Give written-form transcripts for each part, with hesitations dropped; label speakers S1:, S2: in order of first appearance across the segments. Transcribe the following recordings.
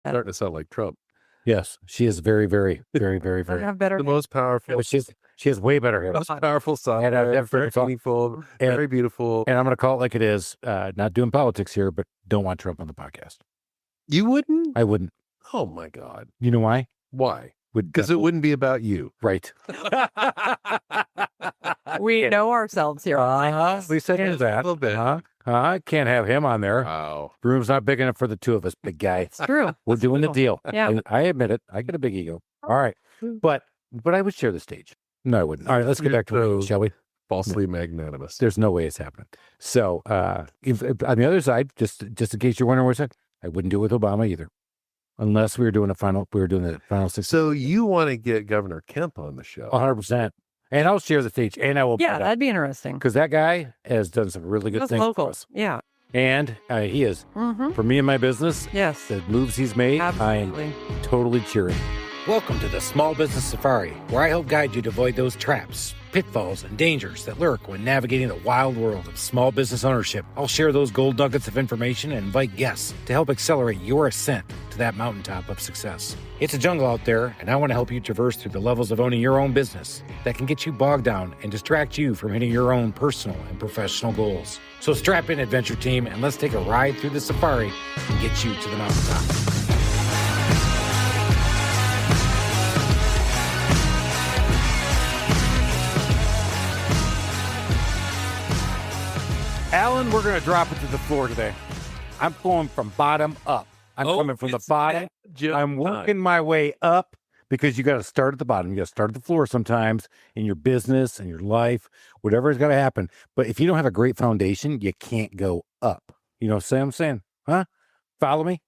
S1: Starting to sound like Trump.
S2: Yes, she is very, very, very, very,
S3: I
S2: very.
S3: have better.
S1: The most powerful.
S2: But she has way better hair.
S1: Most powerful song.
S2: And,
S1: Very meaningful.
S2: and-
S1: Very beautiful.
S2: And I'm going to call it like it is. Not doing politics here, but don't want Trump on the podcast.
S1: You wouldn't?
S2: I wouldn't.
S1: Oh my God.
S2: You know why?
S1: Why? Because it wouldn't be about you.
S2: Right.
S3: We know ourselves here.
S2: At least I knew that.
S1: A little bit.
S2: I can't have him on there.
S1: Wow.
S2: Room's not big enough for the two of us, big guy.
S3: It's true.
S2: We're doing the deal.
S3: Yeah.
S2: I admit it. I get a big ego. All right. But I would share the stage. No, I wouldn't. All right, let's get back to it, shall we?
S1: Falsely magnanimous.
S2: There's no way it's happening. So if on the other side, just in case you're wondering what's that, I wouldn't do it with Obama either. Unless we were doing the final six.
S1: So you want to get Governor Kemp on the show?
S2: 100%. And I'll share the stage. And I will.
S3: Yeah, that'd be interesting.
S2: Because that guy has done some really good
S3: That's
S2: things
S3: local.
S2: for us.
S3: Yeah.
S2: And he is.
S3: Mm-hmm.
S2: For me and my business,
S3: Yes.
S2: the moves he's made,
S3: Absolutely.
S2: I am totally cheering. Welcome to the Small Business Safari, where I help guide you to avoid those traps, pitfalls, and dangers that lurk when navigating the wild world of small business ownership. I'll share those gold nuggets of information and invite guests to help accelerate your ascent to that mountaintop of success. It's a jungle out there, and I want to help you traverse through the levels of owning your own business that can get you bogged down and distract you from hitting your own personal and professional goals. So strap in, adventure team, and let's take a ride through the safari and get you to the mountaintop. Alan, we're going to drop it to the floor today. I'm going from bottom up. I'm coming from the bottom. I'm working my way up because you got to start at the bottom. You got to start at the floor sometimes in your business and your life, whatever is going to happen. But if you don't have a great foundation, you can't go up. You know what I'm saying? Huh? Follow me?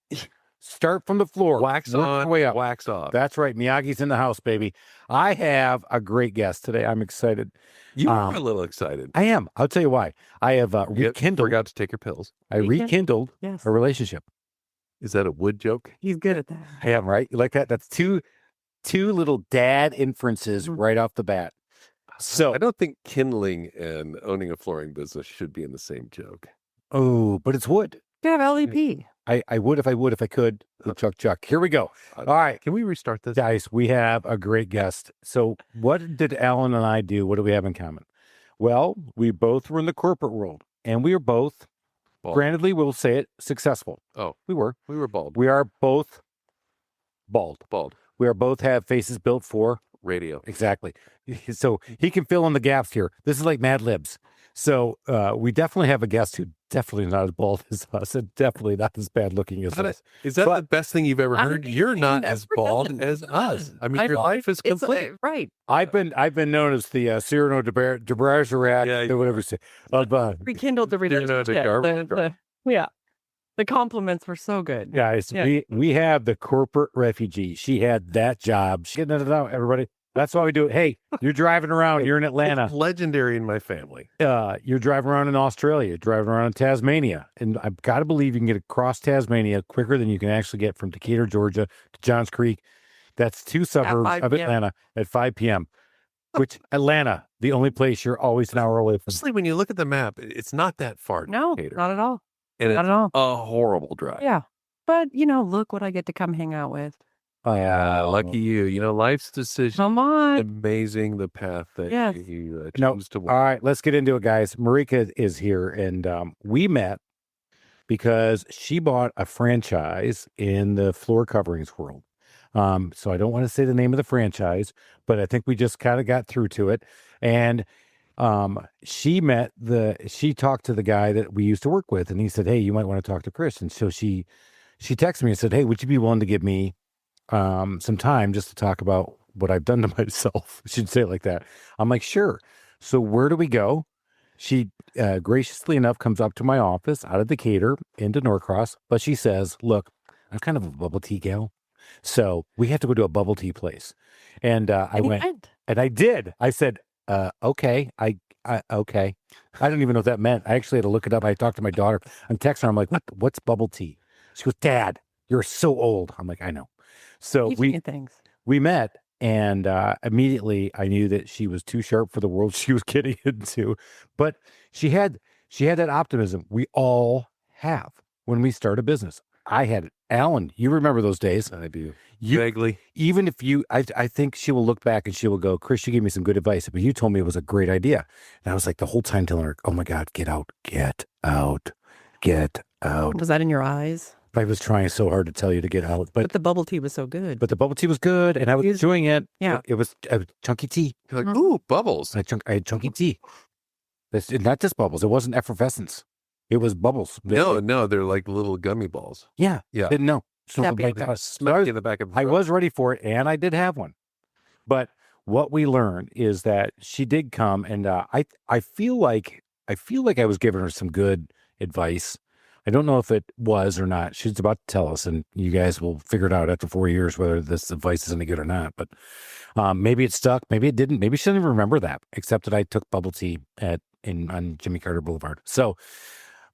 S2: Start from the floor.
S1: Wax
S2: work
S1: on,
S2: your way up.
S1: wax off.
S2: That's right. Miyagi's in the house, baby. I have a great guest today. I'm excited.
S1: You are a little excited.
S2: I am. I'll tell you why. I have rekindled.
S1: Forgot to take your pills.
S2: I rekindled
S3: Yes.
S2: a relationship.
S1: Is that a wood joke?
S3: He's good at that.
S2: I am, right? You like that? That's two little dad inferences right off the bat. So
S1: I don't think kindling and owning a flooring business should be in the same joke.
S2: oh, but it's wood.
S3: You have LEP.
S2: I would if I could. Chuck. Here we go. All right.
S1: Can we restart this?
S2: Guys, we have a great guest. So what did Alan and I do? What do we have in common? Well, we both were in the corporate world, and we are both,
S1: Bald.
S2: grantedly, we'll say it, successful.
S1: Oh,
S2: We were.
S1: we were bald.
S2: We are both bald.
S1: Bald.
S2: We are both have faces built for
S1: Radio.
S2: exactly. So he can fill in the gaps here. This is like Mad Libs. So we definitely have a guest who definitely not as bald as us and definitely not as bad looking as us.
S1: Is that the best thing you've ever
S3: I
S1: heard?
S3: mean,
S1: You're not
S3: never
S1: as bald
S3: done.
S1: as us. I mean,
S3: I
S1: your
S3: know.
S1: life is
S3: It's
S1: complete.
S3: right.
S2: I've been known as the Cyrano de Bergerac,
S1: Yeah,
S2: whatever you say.
S3: Rekindled the relationship. Yeah. The compliments were so good.
S2: Guys,
S3: Yeah.
S2: we have the corporate refugee. She had that job. She getting it out, everybody. That's why we do it. Hey, you're driving around. You're in Atlanta.
S1: It's legendary in my family.
S2: You're driving around in Australia. You're driving around in Tasmania. And I've got to believe you can get across Tasmania quicker than you can actually get from Decatur, Georgia to Johns Creek. That's 2 suburbs
S3: 5
S2: of
S3: p.m.
S2: Atlanta at 5 p.m., which Atlanta, the only place you're always an hour away from.
S1: Honestly, when you look at the map, it's not that far. to
S3: No,
S1: Decatur.
S3: not at all.
S1: And
S3: Not
S1: it's
S3: at all.
S1: a horrible drive.
S3: Yeah. But, look what I get to come hang out with.
S1: Lucky you. You know, life's decision.
S3: Come on.
S1: Amazing the path that
S3: Yes.
S1: you
S2: No.
S1: choose to walk.
S2: All right, let's get into it, guys. Marika is here, and we met because she bought a franchise in the floor coverings world. So I don't want to say the name of the franchise, but I think we just kind of got through to it. And she talked to the guy that we used to work with, and he said, "Hey, you might want to talk to Chris." And so she texted me and said, "Hey, would you be willing to give me some time just to talk about what I've done to myself?" She'd say it like that. I'm like, "Sure." So where do we go? She graciously enough comes up to my office out of Decatur into Norcross, but she says, "Look, I'm kind of a bubble tea gal, so we have to go to a bubble tea place." And I went, and I did. I said, "Okay, okay." I don't even know what that meant. I actually had to look it up. I talked to my daughter. I'm texting her. I'm like, "What's bubble tea?" She goes, "Dad, you're so old." I'm like, "I know." So we met, and immediately I knew that she was too sharp for the world she was getting into. But she had that optimism we all have when we start a business. I had it Alan, you remember those days.
S1: I do.
S2: You,
S1: Vaguely.
S2: even if I think she will look back and she will go, Chris, you gave me some good advice, but you told me it was a great idea. And I was like the whole time telling her, oh my God, get out, get out, get out.
S3: Was that in your eyes?
S2: I was trying so hard to tell you to get out.
S3: But the bubble tea was so good.
S2: But the bubble tea was good and I was enjoying it.
S3: Yeah.
S2: It was chunky tea.
S1: You're like, ooh, bubbles.
S2: I had chunky tea. That's not just bubbles. It wasn't effervescence. It was bubbles.
S1: No, they're like little gummy balls.
S2: Yeah.
S1: Yeah.
S2: Didn't know. So
S1: Smack you in the back of the
S2: I
S1: throat.
S2: was ready for it, and I did have one. But what we learned is that she did come, and I feel like I was giving her some good advice. I don't know if it was or not. She's about to tell us, and you guys will figure it out after 4 years whether this advice is any good or not. But maybe it stuck, maybe it didn't. Maybe she doesn't even remember that, except that I took bubble tea on Jimmy Carter Boulevard. So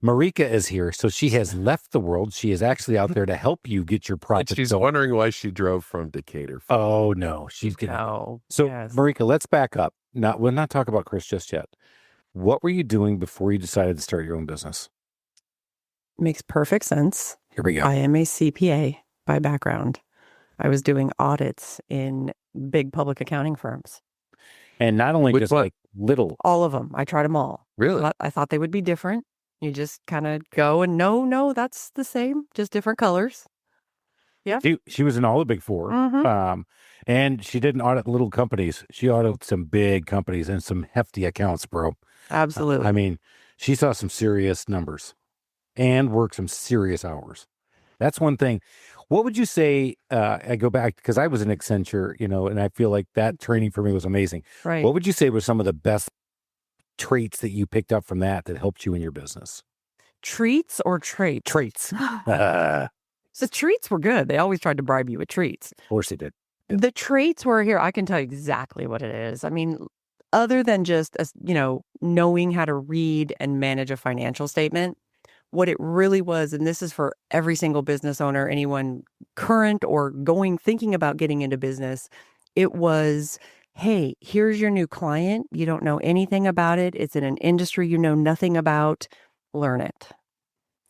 S2: Marika is here. So she has left the world. She is actually out there to help you get your project.
S1: She's wondering why she drove from Decatur.
S2: Oh no, she's getting.
S3: No.
S2: So
S3: Yes.
S2: Marika, let's back up. We'll not talk about Chris just yet. What were you doing before you decided to start your own business?
S3: Makes perfect sense.
S2: Here we go.
S3: I am a CPA by background. I was doing audits in big public accounting firms.
S2: And not only
S1: Which
S2: just
S1: one?
S2: like little.
S3: All of them. I tried them all.
S1: Really?
S3: I thought they would be different. You just kind of go and no, that's the same, just different colors. Yeah.
S2: She was in all the big four.
S3: Mhm.
S2: And she didn't audit little companies. She audited some big companies and some hefty accounts, bro.
S3: Absolutely.
S2: I mean, she saw some serious numbers and worked some serious hours. That's one thing. What would you say? I go back because I was in Accenture, and I feel like that training for me was amazing.
S3: Right.
S2: What would you say were some of the best traits that you picked up from that helped you in your business?
S3: Treats or traits?
S2: Traits.
S3: The treats were good. They always tried to bribe you with treats.
S2: Of course they did.
S3: The traits were here. I can tell you exactly what it is. I mean, other than just, knowing how to read and manage a financial statement, what it really was, and this is for every single business owner, anyone current or thinking about getting into business, it was, hey, here's your new client. You don't know anything about it. It's in an industry you know nothing about. Learn it.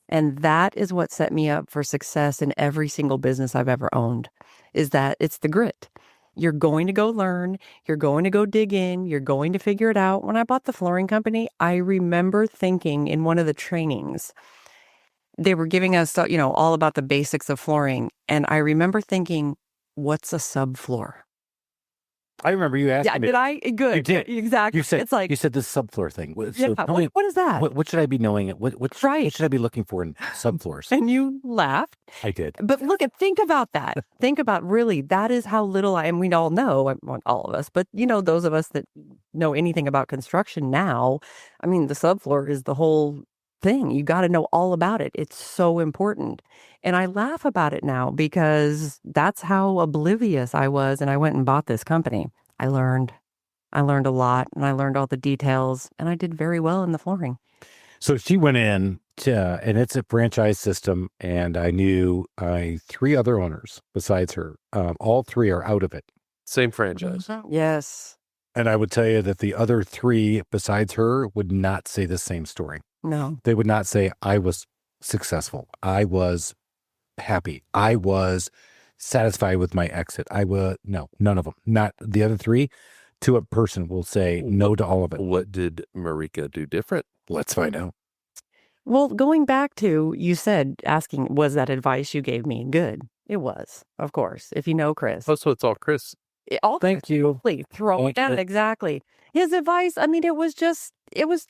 S3: And that is what set me up for success in every single business I've ever owned, is that it's the grit. You're going to go learn. You're going to go dig in. You're going to figure it out. When I bought the flooring company, I remember thinking in one of the trainings, they were giving us, all about the basics of flooring. And I remember thinking, what's a subfloor?
S2: I remember you asking
S3: Yeah,
S2: me.
S3: did I? Good.
S2: You did.
S3: Exactly.
S2: You said
S3: it's like,
S2: you said this subfloor thing.
S3: yeah,
S2: tell me,
S3: what is that?
S2: what should I be knowing? What should I be looking for in subfloors?
S3: And you laughed.
S2: I did.
S3: But think about that. Think about really, that is how little and we all know, well, all of us, but those of us that know anything about construction now, I mean, the subfloor is the whole thing. You got to know all about it. It's so important. And I laugh about it now because that's how oblivious I was. And I went and bought this company. I learned a lot and I learned all the details and I did very well in the flooring.
S2: So she went in and it's a franchise system. And I knew 3 other owners besides her. All 3 are out of it.
S1: Same franchise.
S3: Yes.
S2: And I would tell you that the other 3 besides her would not say the same story.
S3: No.
S2: They would not say, I was successful. I was happy. I was satisfied with my exit. No, none of them. Not the other 3. To a person will say no to all of it.
S1: What did Marika do different?
S2: Let's find out.
S3: Well, going back to, you said, asking, was that advice you gave me good? It was, of course. If you know Chris.
S1: Oh, so it's all Chris.
S2: Thank you.
S3: Throw it down. Exactly. His advice, I mean, it was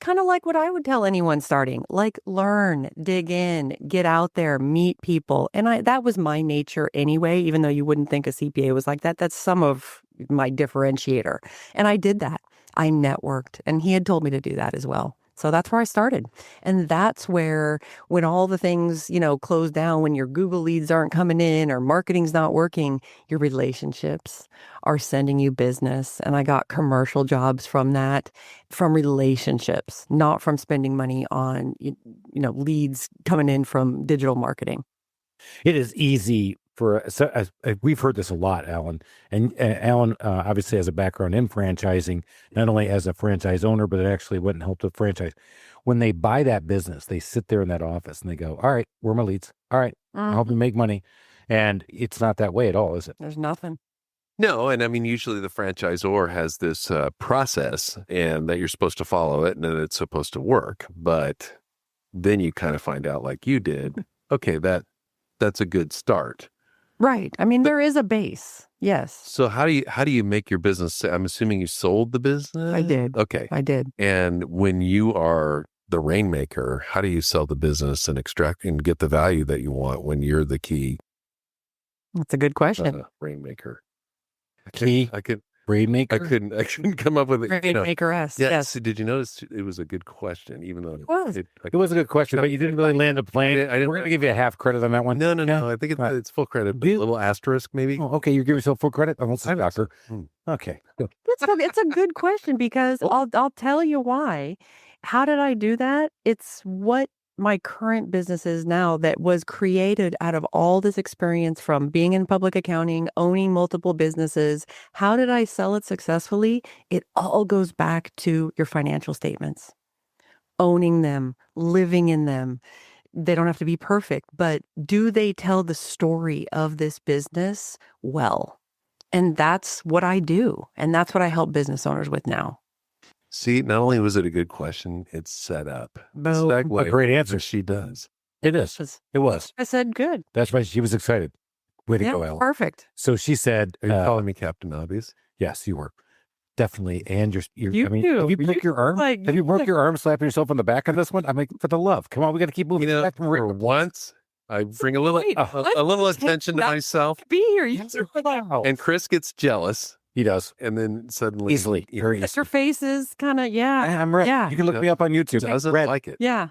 S3: kind of like what I would tell anyone starting, like learn, dig in, get out there, meet people. And that was my nature anyway, even though you wouldn't think a CPA was like that. That's some of my differentiator. And I did that. I networked, and he had told me to do that as well. So that's where I started. And that's where, when all the things, close down, when your Google leads aren't coming in or marketing's not working, your relationships are sending you business. And I got commercial jobs from that, from relationships, not from spending money on, leads coming in from digital marketing.
S2: It is easy we've heard this a lot, Alan, and Alan obviously has a background in franchising, not only as a franchise owner, but it actually went and helped with franchise. When they buy that business, they sit there in that office and they go, "All right, where are my leads? All right, I hope you make money." And it's not that way at all, is it?
S3: There's nothing.
S1: No, and I mean, usually the franchisor has this process and that you're supposed to follow it and then it's supposed to work. But then you kind of find out, like you did, okay, that's a good start.
S3: Right. I mean, there is a base. Yes,
S1: So how do you make your business? I'm assuming you sold the business?
S3: I did.
S1: Okay.
S3: I did.
S1: And when you are the rainmaker, how do you sell the business and extract and get the value that you want when you're the key
S3: That's a good question.
S1: rainmaker?
S2: Key
S1: I couldn't
S2: rainmaker.
S1: come up with it.
S3: Rainmaker-esque.
S1: Yeah.
S3: Yes.
S1: So did you notice it was a good question, even though
S3: It was.
S2: It was a good question, but you didn't really land a plane.
S1: I didn't-
S2: We're gonna give you a half credit on that one.
S1: No.
S2: Yeah.
S1: I think
S2: Right.
S1: it's full credit, but a little asterisk maybe.
S2: Oh, okay, you give yourself full credit. I'm a doctor. Okay. Good.
S3: It's a good question because I'll tell you why. How did I do that? It's what my current business is now that was created out of all this experience from being in public accounting, owning multiple businesses. How did I sell it successfully? It all goes back to your financial statements, owning them, living in them. They don't have to be perfect, but do they tell the story of this business well? And that's what I do. And that's what I help business owners with now.
S1: See, not only was it a good question, it's set up.
S3: Boom.
S1: Segue
S2: A great answer.
S1: she does.
S2: It is. It was.
S3: I said, good.
S2: That's why she was excited. Way to
S3: Yeah,
S2: go, Ellen.
S3: perfect.
S2: So she said,
S1: Are you calling me Captain Obvious?
S2: yes, you were. Definitely. And you're
S3: You
S2: I mean,
S3: do.
S2: have you broke your arm?
S3: like-
S2: Have you broke your arm slapping yourself on the back on this one? I'm like, for the love. Come on, we got to keep moving.
S1: You know,
S2: Back from
S1: for once, I bring a little
S3: Wait,
S1: a little
S3: let's
S1: attention to
S3: take that-
S1: myself,
S3: Be here. You
S2: Wow.
S1: and Chris gets jealous,
S2: He does.
S1: and then suddenly
S2: Easily.
S1: he
S2: Very easily.
S3: Your face is kind of, yeah.
S2: I'm red.
S3: Yeah.
S2: You can look me up on YouTube.
S1: doesn't
S2: Red.
S1: like it.
S3: Yeah.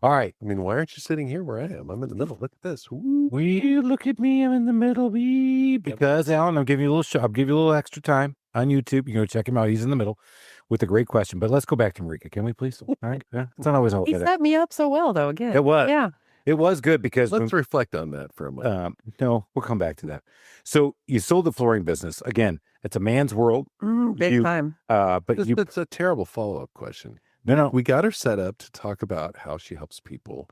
S2: All right.
S1: I mean, why aren't you sitting here where I am? I'm in the middle. Look at this. Woo.
S2: We look at me. I'm in the middle. Because Alan, I'm giving you a little show. I'll give you a little extra time on YouTube. You can go check him out. He's in the middle with a great question. But let's go back to Marika. Can we please? All right. Yeah. It's not always all
S3: He
S2: good.
S3: set me up so well, though, again.
S2: It was.
S3: Yeah.
S2: It was good because
S1: Let's reflect on that for a moment.
S2: no, we'll come back to that. So you sold the flooring business. Again, it's a man's world.
S3: Big
S2: You-
S3: time.
S2: But you
S1: That's a terrible follow-up question.
S2: no.
S1: We got her set up to talk about how she helps people,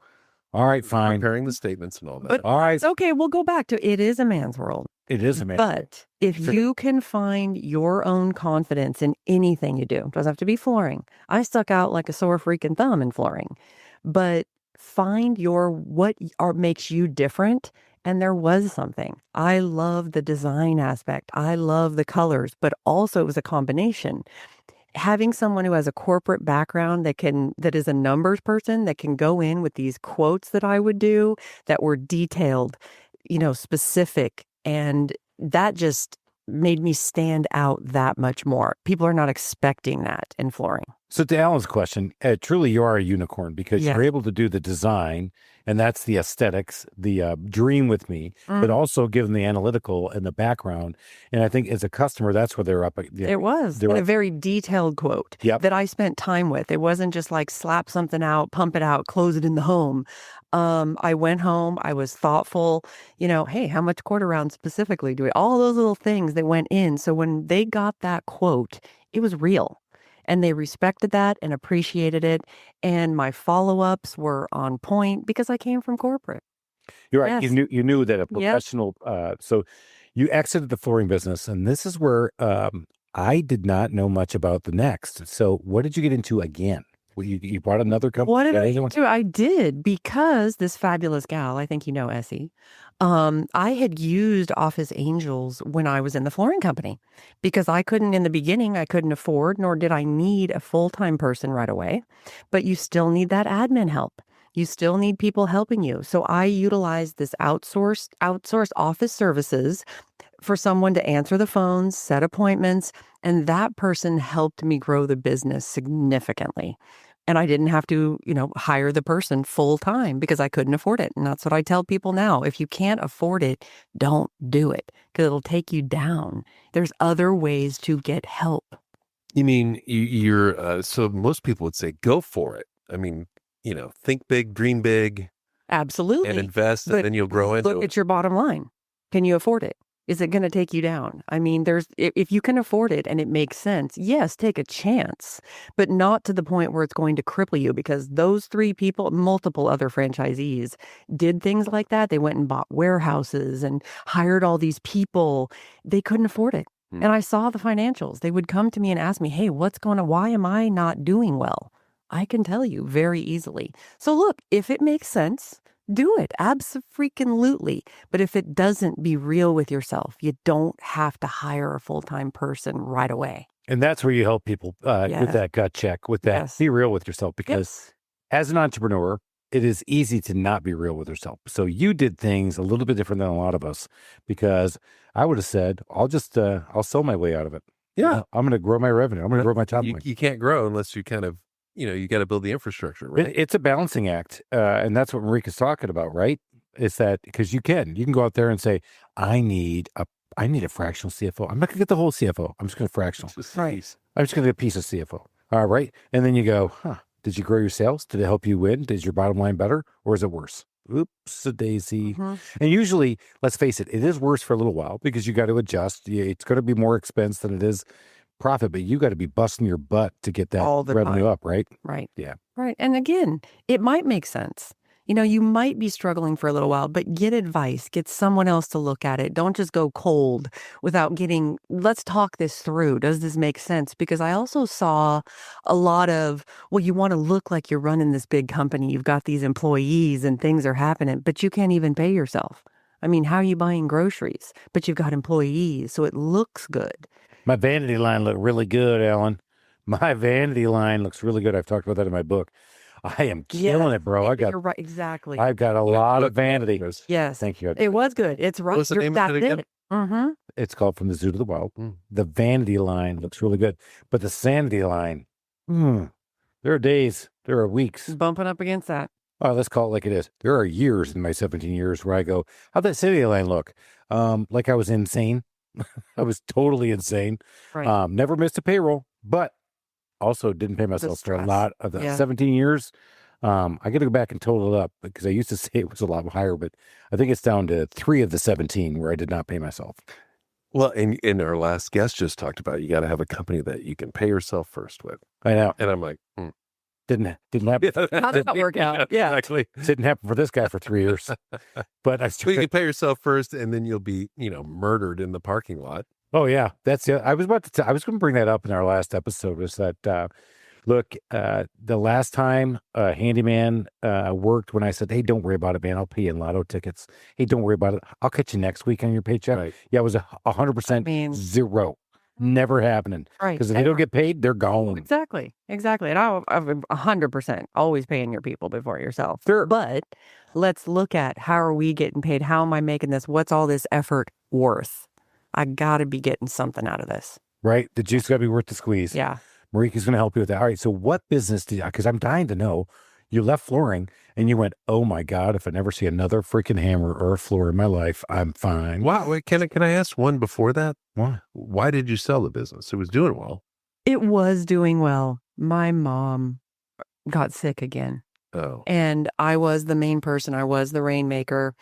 S2: All right, fine.
S1: preparing the statements and all that.
S3: But-
S2: All right.
S3: It's okay. We'll go back to it is a man's world.
S2: It is a man.
S3: But if
S2: Sure.
S3: you can find your own confidence in anything you do, doesn't have to be flooring. I stuck out like a sore freaking thumb in flooring, but find makes you different. And there was something. I love the design aspect. I love the colors, but also it was a combination. Having someone who has a corporate background that is a numbers person that can go in with these quotes that I would do that were detailed, specific, and that just made me stand out that much more. People are not expecting that in flooring.
S2: So to Alan's question, truly you are a unicorn because
S3: Yeah.
S2: you're able to do the design, and that's the aesthetics, the dream with me, but also give them the analytical and the background. And I think as a customer, that's where they're up.
S3: It was
S2: they're
S3: and a
S2: up-
S3: very detailed quote
S2: Yep.
S3: that I spent time with. It wasn't just like slap something out, pump it out, close it in the home. I went home. I was thoughtful. Hey, how much quarter round specifically do we? All those little things that went in. So when they got that quote, it was real. And they respected that and appreciated it. And my follow-ups were on point because I came from corporate.
S2: You're right.
S3: Yes.
S2: You knew that a
S3: Yep.
S2: professional. So you exited the flooring business, and this is where I did not know much about the next. So what did you get into again? Well, you bought another company.
S3: What did
S2: Yeah,
S3: I
S2: anyone-
S3: do? I did because this fabulous gal, I think you know Essie, I had used Office Angels when I was in the flooring company because in the beginning, I couldn't afford, nor did I need a full-time person right away. But you still need that admin help. You still need people helping you. So I utilized this outsourced office services for someone to answer the phones, set appointments, and that person helped me grow the business significantly. And I didn't have to, hire the person full time because I couldn't afford it. And that's what I tell people now. If you can't afford it, don't do it because it'll take you down. There's other ways to get help.
S1: You mean you're so most people would say go for it. I mean, think big, dream big,
S3: Absolutely.
S1: and invest,
S3: But
S1: and then you'll grow into
S3: Look
S1: it.
S3: at your bottom line. Can you afford it? Is it going to take you down? I mean, if you can afford it and it makes sense, yes, take a chance, but not to the point where it's going to cripple you, because those 3 people, multiple other franchisees, did things like that. They went and bought warehouses and hired all these people. They couldn't afford it.
S1: Hmm.
S3: And I saw the financials. They would come to me and ask me, hey, what's going on? Why am I not doing well? I can tell you very easily. So look, if it makes sense, do it. Abso-freaking-lutely. But if it doesn't, be real with yourself. You don't have to hire a full-time person right away.
S2: And that's where you help people with
S3: Yes.
S2: that gut check, with that.
S3: Yes.
S2: Be real with yourself, because
S3: Yes.
S2: as an entrepreneur, it is easy to not be real with yourself. So you did things a little bit different than a lot of us, because I would have said, I'll sell my way out of it.
S1: Yeah.
S2: I'm going to grow my revenue. I'm going to grow my top line.
S1: You can't grow unless you kind of, you got to build the infrastructure, right?
S2: It's a balancing act. And that's what Marika's talking about, right? Is that because you can go out there and say, I need a fractional CFO. I'm not going to get the whole CFO. I'm just going to fractional.
S3: Right.
S2: I'm just going to get a piece of CFO. All right. And then you go, did you grow your sales? Did it help you win? Is your bottom line better, or is it worse? Oops, a daisy.
S3: Mhm.
S2: And usually, let's face it is worse for a little while, because you got to adjust. It's going to be more expense than it is profit, but you got to be busting your butt to get that
S3: All the
S2: revenue
S3: time.
S2: up, right?
S3: Right.
S2: Yeah.
S3: Right. And again, it might make sense. You might be struggling for a little while, but get advice, get someone else to look at it. Don't just go cold without let's talk this through. Does this make sense? Because I also saw a lot of, well, you want to look like you're running this big company. You've got these employees and things are happening, but you can't even pay yourself. I mean, how are you buying groceries? But you've got employees, so it looks good.
S2: My vanity line looked really good, Alan. My vanity line looks really good. I've talked about that in my book. I am killing it, bro.
S3: You're right. Exactly.
S2: I've got a lot of vanity.
S3: Yes.
S2: Thank you.
S3: It was good. It's right.
S1: What's the name of it again?
S3: Mm-hmm.
S2: It's called From the Zoo to the Wild. The vanity line looks really good, but the sanity line, there are days, there are weeks.
S3: Bumping up against that.
S2: Oh, let's call it like it is. There are years in my 17 years where I go, how'd that sanity line look? Like I was insane. I was totally insane.
S3: Right.
S2: Never missed a payroll, but also didn't pay myself for a
S3: stress.
S2: lot of the
S3: Yeah.
S2: 17 years. I got to go back and total it up, because I used to say it was a lot higher, but I think it's down to 3 of the 17 where I did not pay myself.
S1: Well, and our last guest just talked about, you got to have a company that you can pay yourself first with.
S2: I know.
S1: And I'm like,
S2: Didn't happen.
S3: How did that work out? Yeah.
S1: Exactly.
S2: Didn't happen for this guy for 3 years. But I
S1: So you
S2: still.
S1: can pay yourself first, and then you'll be, murdered in the parking lot.
S2: Oh yeah, that's it. I was going to bring that up in our last episode. Was that look, the last time a handyman worked, when I said, "Hey, don't worry about it, man. I'll pay you in lotto tickets. Hey, don't worry about it. I'll catch you next week on your paycheck."
S1: Right.
S2: Yeah, it was 100% zero. Never happening.
S3: Right.
S2: Because if they don't get paid, they're gone.
S3: Exactly. And I'm 100% always paying your people before yourself.
S2: Sure.
S3: But let's look at, how are we getting paid? How am I making this? What's all this effort worth? I got to be getting something out of this.
S2: Right. The juice got to be worth the squeeze.
S3: Yeah.
S2: Marika's going to help you with that. All right. So what business did you, because I'm dying to know, you left flooring and you went, oh my God, if I never see another freaking hammer or a floor in my life, I'm fine.
S1: Wow. Wait, can I ask one before that?
S2: Why?
S1: Why did you sell the business? It was doing well.
S3: It was doing well. My mom got sick again.
S1: Oh.
S3: And I was the main person. I was the rainmaker.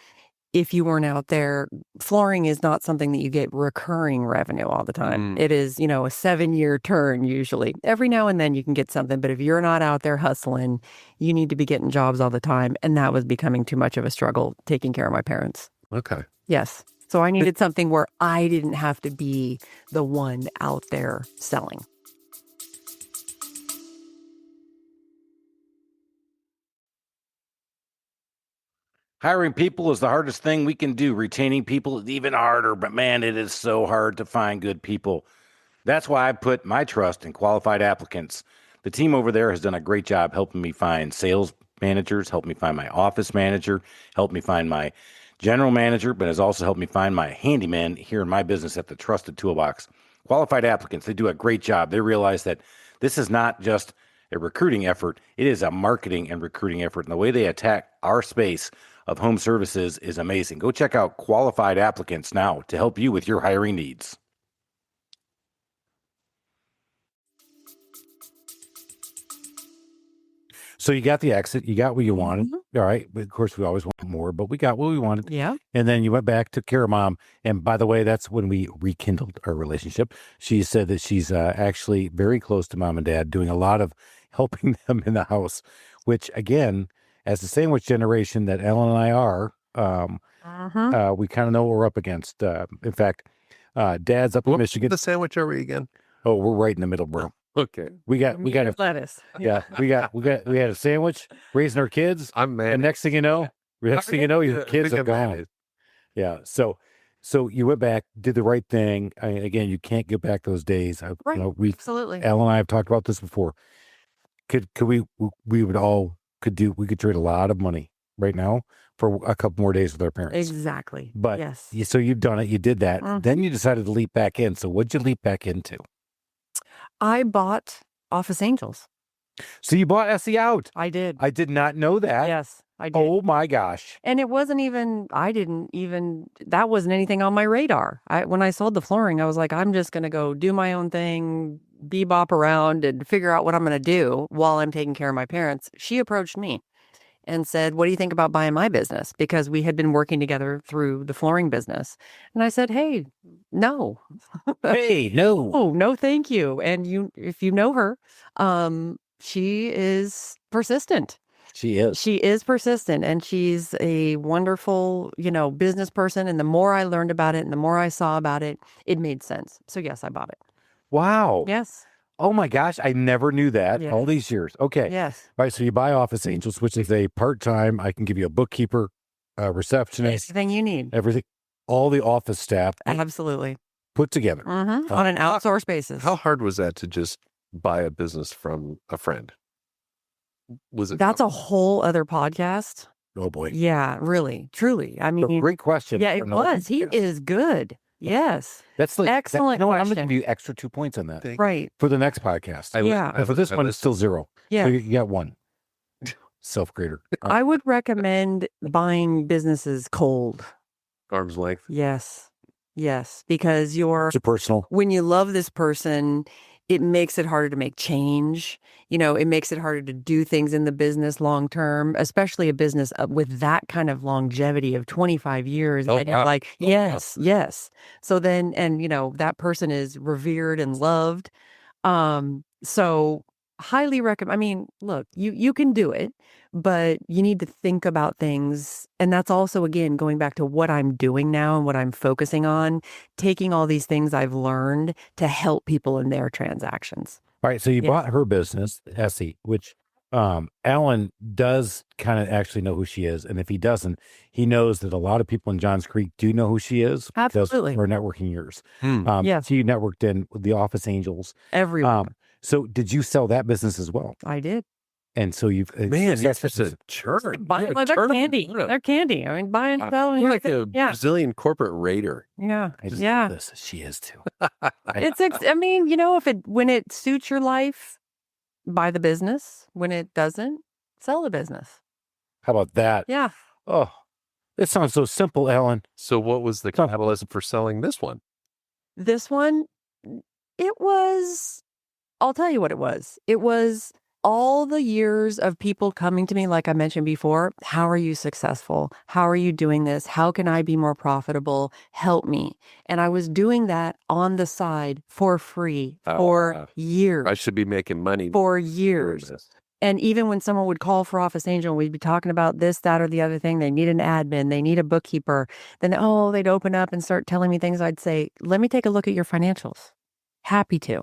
S3: If you weren't out there, flooring is not something that you get recurring revenue all the time. It is, a 7-year turn usually. Every now and then you can get something, but if you're not out there hustling, you need to be getting jobs all the time. And that was becoming too much of a struggle, taking care of my parents.
S1: Okay.
S3: Yes. So I needed something where I didn't have to be the one out there selling.
S2: Hiring people is the hardest thing we can do. Retaining people is even harder, but man, it is so hard to find good people. That's why I put my trust in Qualified Applicants. The team over there has done a great job helping me find sales managers, helped me find my office manager, helped me find my general manager, but has also helped me find my handyman here in my business at the Trusted Toolbox. Qualified Applicants, they do a great job. They realize that this is not just a recruiting effort, it is a marketing and recruiting effort. And the way they attack our space of home services is amazing. Go check out Qualified Applicants now to help you with your hiring needs. So you got the exit, you got what you wanted.
S3: Mhm.
S2: All right. But of course, we always want more, but we got what we wanted.
S3: Yeah.
S2: And then you went back, took care of mom. And by the way, that's when we rekindled our relationship. She said that she's actually very close to mom and dad, doing a lot of helping them in the house, which again, as the sandwich generation that Ellen and I are, we kind of know what we're up against. In fact, dad's up in
S1: What
S2: Michigan.
S1: the sandwich are we again?
S2: Oh, we're right in the middle, bro.
S1: Okay.
S2: We got a
S3: lettuce.
S2: we had a sandwich, raising our kids,
S1: I'm mad.
S2: and next thing you know, your kids are gone. Yeah. So you went back, did the right thing. Again, you can't get back those days.
S3: Right. Absolutely.
S2: Al and I have talked about this before. Could we could trade a lot of money right now for a couple more days with our parents.
S3: Exactly.
S2: But
S3: yes.
S2: So you've done it. You did that.
S3: Mhm.
S2: Then you decided to leap back in. So what'd you leap back into?
S3: I bought Office Angels.
S2: So you bought Essie out.
S3: I did.
S2: I did not know that.
S3: Yes, I did.
S2: Oh my gosh.
S3: And it wasn't even, that wasn't anything on my radar. When I sold the flooring, I was like, I'm just going to go do my own thing, bebop around and figure out what I'm going to do while I'm taking care of my parents. She approached me and said, what do you think about buying my business? Because we had been working together through the flooring business. And I said, hey, no.
S2: Hey, no.
S3: Oh, no, thank you. And if you know her, she is persistent.
S2: She is.
S3: She is persistent, and she's a wonderful, business person. And the more I learned about it and the more I saw about it, it made sense. So yes, I bought it.
S2: Wow.
S3: Yes.
S2: Oh my gosh. I never knew that
S3: Yeah.
S2: all these years. Okay.
S3: Yes.
S2: All right. So you buy Office Angels, which is a part-time, I can give you a bookkeeper, a receptionist,
S3: Anything you need.
S2: everything, all the office staff
S3: Absolutely.
S2: put together.
S3: Mm-hmm. On an outsourced basis.
S1: How hard was that to just buy a business from a friend? Was it?
S3: That's a whole other podcast.
S2: Oh boy.
S3: Yeah, really, truly. I
S2: So
S3: mean,
S2: great question.
S3: yeah, it
S2: for another
S3: was. He
S2: podcast.
S3: is good. Yes.
S2: That's like
S3: Excellent
S2: you know what? I'm going to
S3: question.
S2: give you extra 2 points on that
S1: Thank-
S3: Right.
S2: for the next podcast.
S3: Yeah.
S2: And for this one, it's still 0.
S3: Yeah.
S2: So you got 1. Self-grader.
S3: I would recommend buying businesses cold.
S1: arm's length.
S3: Yes. Yes. Because
S2: It's personal.
S3: when you love this person, it makes it harder to make change. It makes it harder to do things in the business long term, especially a business with that kind of longevity of 25 years.
S1: Oh,
S3: And you're
S1: wow.
S3: like, yes, yes. So then, and that person is revered and loved. So highly recommend. I mean, look, you can do it, but you need to think about things. And that's also, again, going back to what I'm doing now and what I'm focusing on, taking all these things I've learned to help people in their transactions.
S2: All right. So you
S3: Yes.
S2: bought her business, Essie, which Alan does kind of actually know who she is. And if he doesn't, he knows that a lot of people in Johns Creek do know who she is. because
S3: Absolutely.
S2: of her networking years.
S3: Yes.
S2: So you networked in with the Office Angels.
S3: Everyone.
S2: So did you sell that business as well?
S3: I did.
S2: And so you've
S1: Man,
S2: that's
S1: it's just a churn.
S3: Buy,
S1: You're a
S3: they're
S1: turn-
S3: candy.
S1: you're a-
S3: They're candy. I mean, buy and sell.
S1: You're like a
S3: Yeah.
S1: Brazilian corporate raider.
S3: Yeah.
S2: I just
S3: Yeah.
S2: this. She is too.
S3: I mean, when it suits your life, buy the business. When it doesn't, sell the business.
S2: How about that?
S3: Yeah.
S2: Oh, it sounds so simple, Alan.
S1: So what was the
S2: Huh.
S1: catalyst for selling this one?
S3: This one, I'll tell you what it was. It was all the years of people coming to me, like I mentioned before. How are you successful? How are you doing this? How can I be more profitable? Help me. And I was doing that on the side for free for years.
S1: I should be making money.
S3: For
S1: doing
S3: years.
S1: this.
S3: And even when someone would call for Office Angel, we'd be talking about this, that, or the other thing. They need an admin. They need a bookkeeper. Then, they'd open up and start telling me things. I'd say, let me take a look at your financials. Happy to.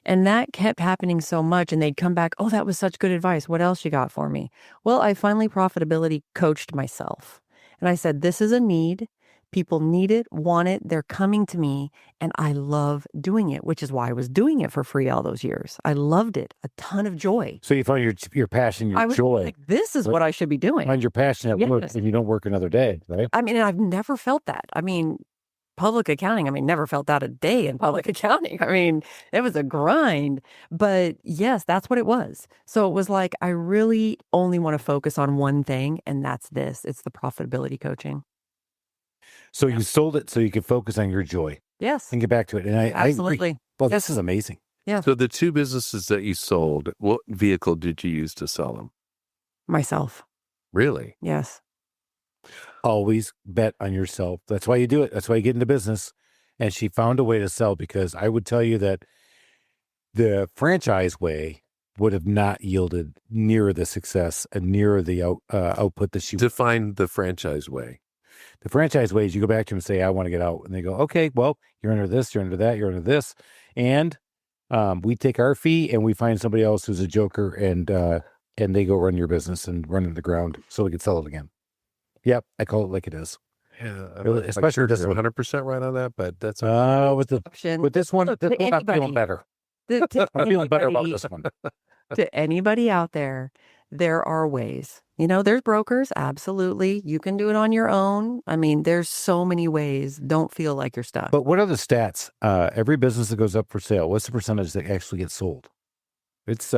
S3: And that kept happening so much. And they'd come back, oh, that was such good advice. What else you got for me? Well, I finally profitability coached myself. And I said, this is a need. People need it, want it. They're coming to me. And I love doing it, which is why I was doing it for free all those years. I loved it. A ton of joy.
S2: So you find your passion, your
S3: I was
S2: joy.
S3: like, this is what I should be doing.
S2: Find your passion at work,
S3: Yes.
S2: and you don't work another day, right?
S3: I mean, I've never felt that. I mean, public accounting, never felt that a day in public accounting. I mean, it was a grind, but yes, that's what it was. So it was like, I really only want to focus on one thing, and that's this. It's the profitability coaching.
S2: So you sold it so you could focus on your joy
S3: Yes,
S2: and get back to it. And I agree.
S3: absolutely.
S2: Well,
S3: Yes.
S2: this is amazing.
S1: So the 2 businesses that you sold, what vehicle did you use to sell them?
S3: Myself.
S1: Really?
S3: Yes.
S2: Always bet on yourself. That's why you do it. That's why you get into business. And she found a way to sell, because I would tell you that the franchise way would have not yielded near the success and near the output that she.
S1: Define the franchise way.
S2: The franchise way is you go back to them and say, I want to get out. And they go, okay, well, you're under this, you're under that, you're under this. And we take our fee and we find somebody else who's a joker, and they go run your business and run it to the ground so we can sell it again. Yep, I call it like it is.
S1: Yeah,
S2: Really, especially
S1: just
S2: this one.
S1: 100% right on that, but that's
S2: with this one,
S3: Look,
S2: I'm feeling
S3: anybody.
S2: better.
S3: To
S2: I'm feeling better about
S3: anybody-
S2: this one.
S3: To anybody out there, there are ways. There's brokers. Absolutely. You can do it on your own. I mean, there's so many ways. Don't feel like you're stuck.
S2: But what are the stats? Every business that goes up for sale, what's the percentage that actually gets sold? It's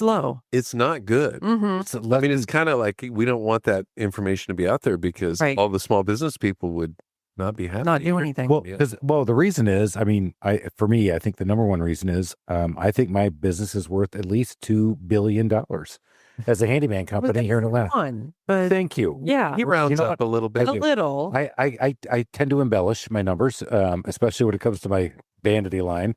S3: low.
S1: it's not good.
S3: Mm-hmm.
S2: it's
S1: I
S2: less
S1: mean, it's kind of like we don't want that information to be out there because
S3: Right.
S1: all the small business people would not be happy.
S3: Not do anything.
S2: Well,
S1: Yeah.
S2: the reason is, I mean, for me, I think the number one reason is, I think my business is worth at least $2 billion as a handyman company here in Atlanta.
S3: Fun, but
S2: Thank you.
S3: yeah,
S1: He rounds
S2: You know
S1: up a little bit.
S3: a little.
S2: I tend to embellish my numbers, especially when it comes to my vanity line.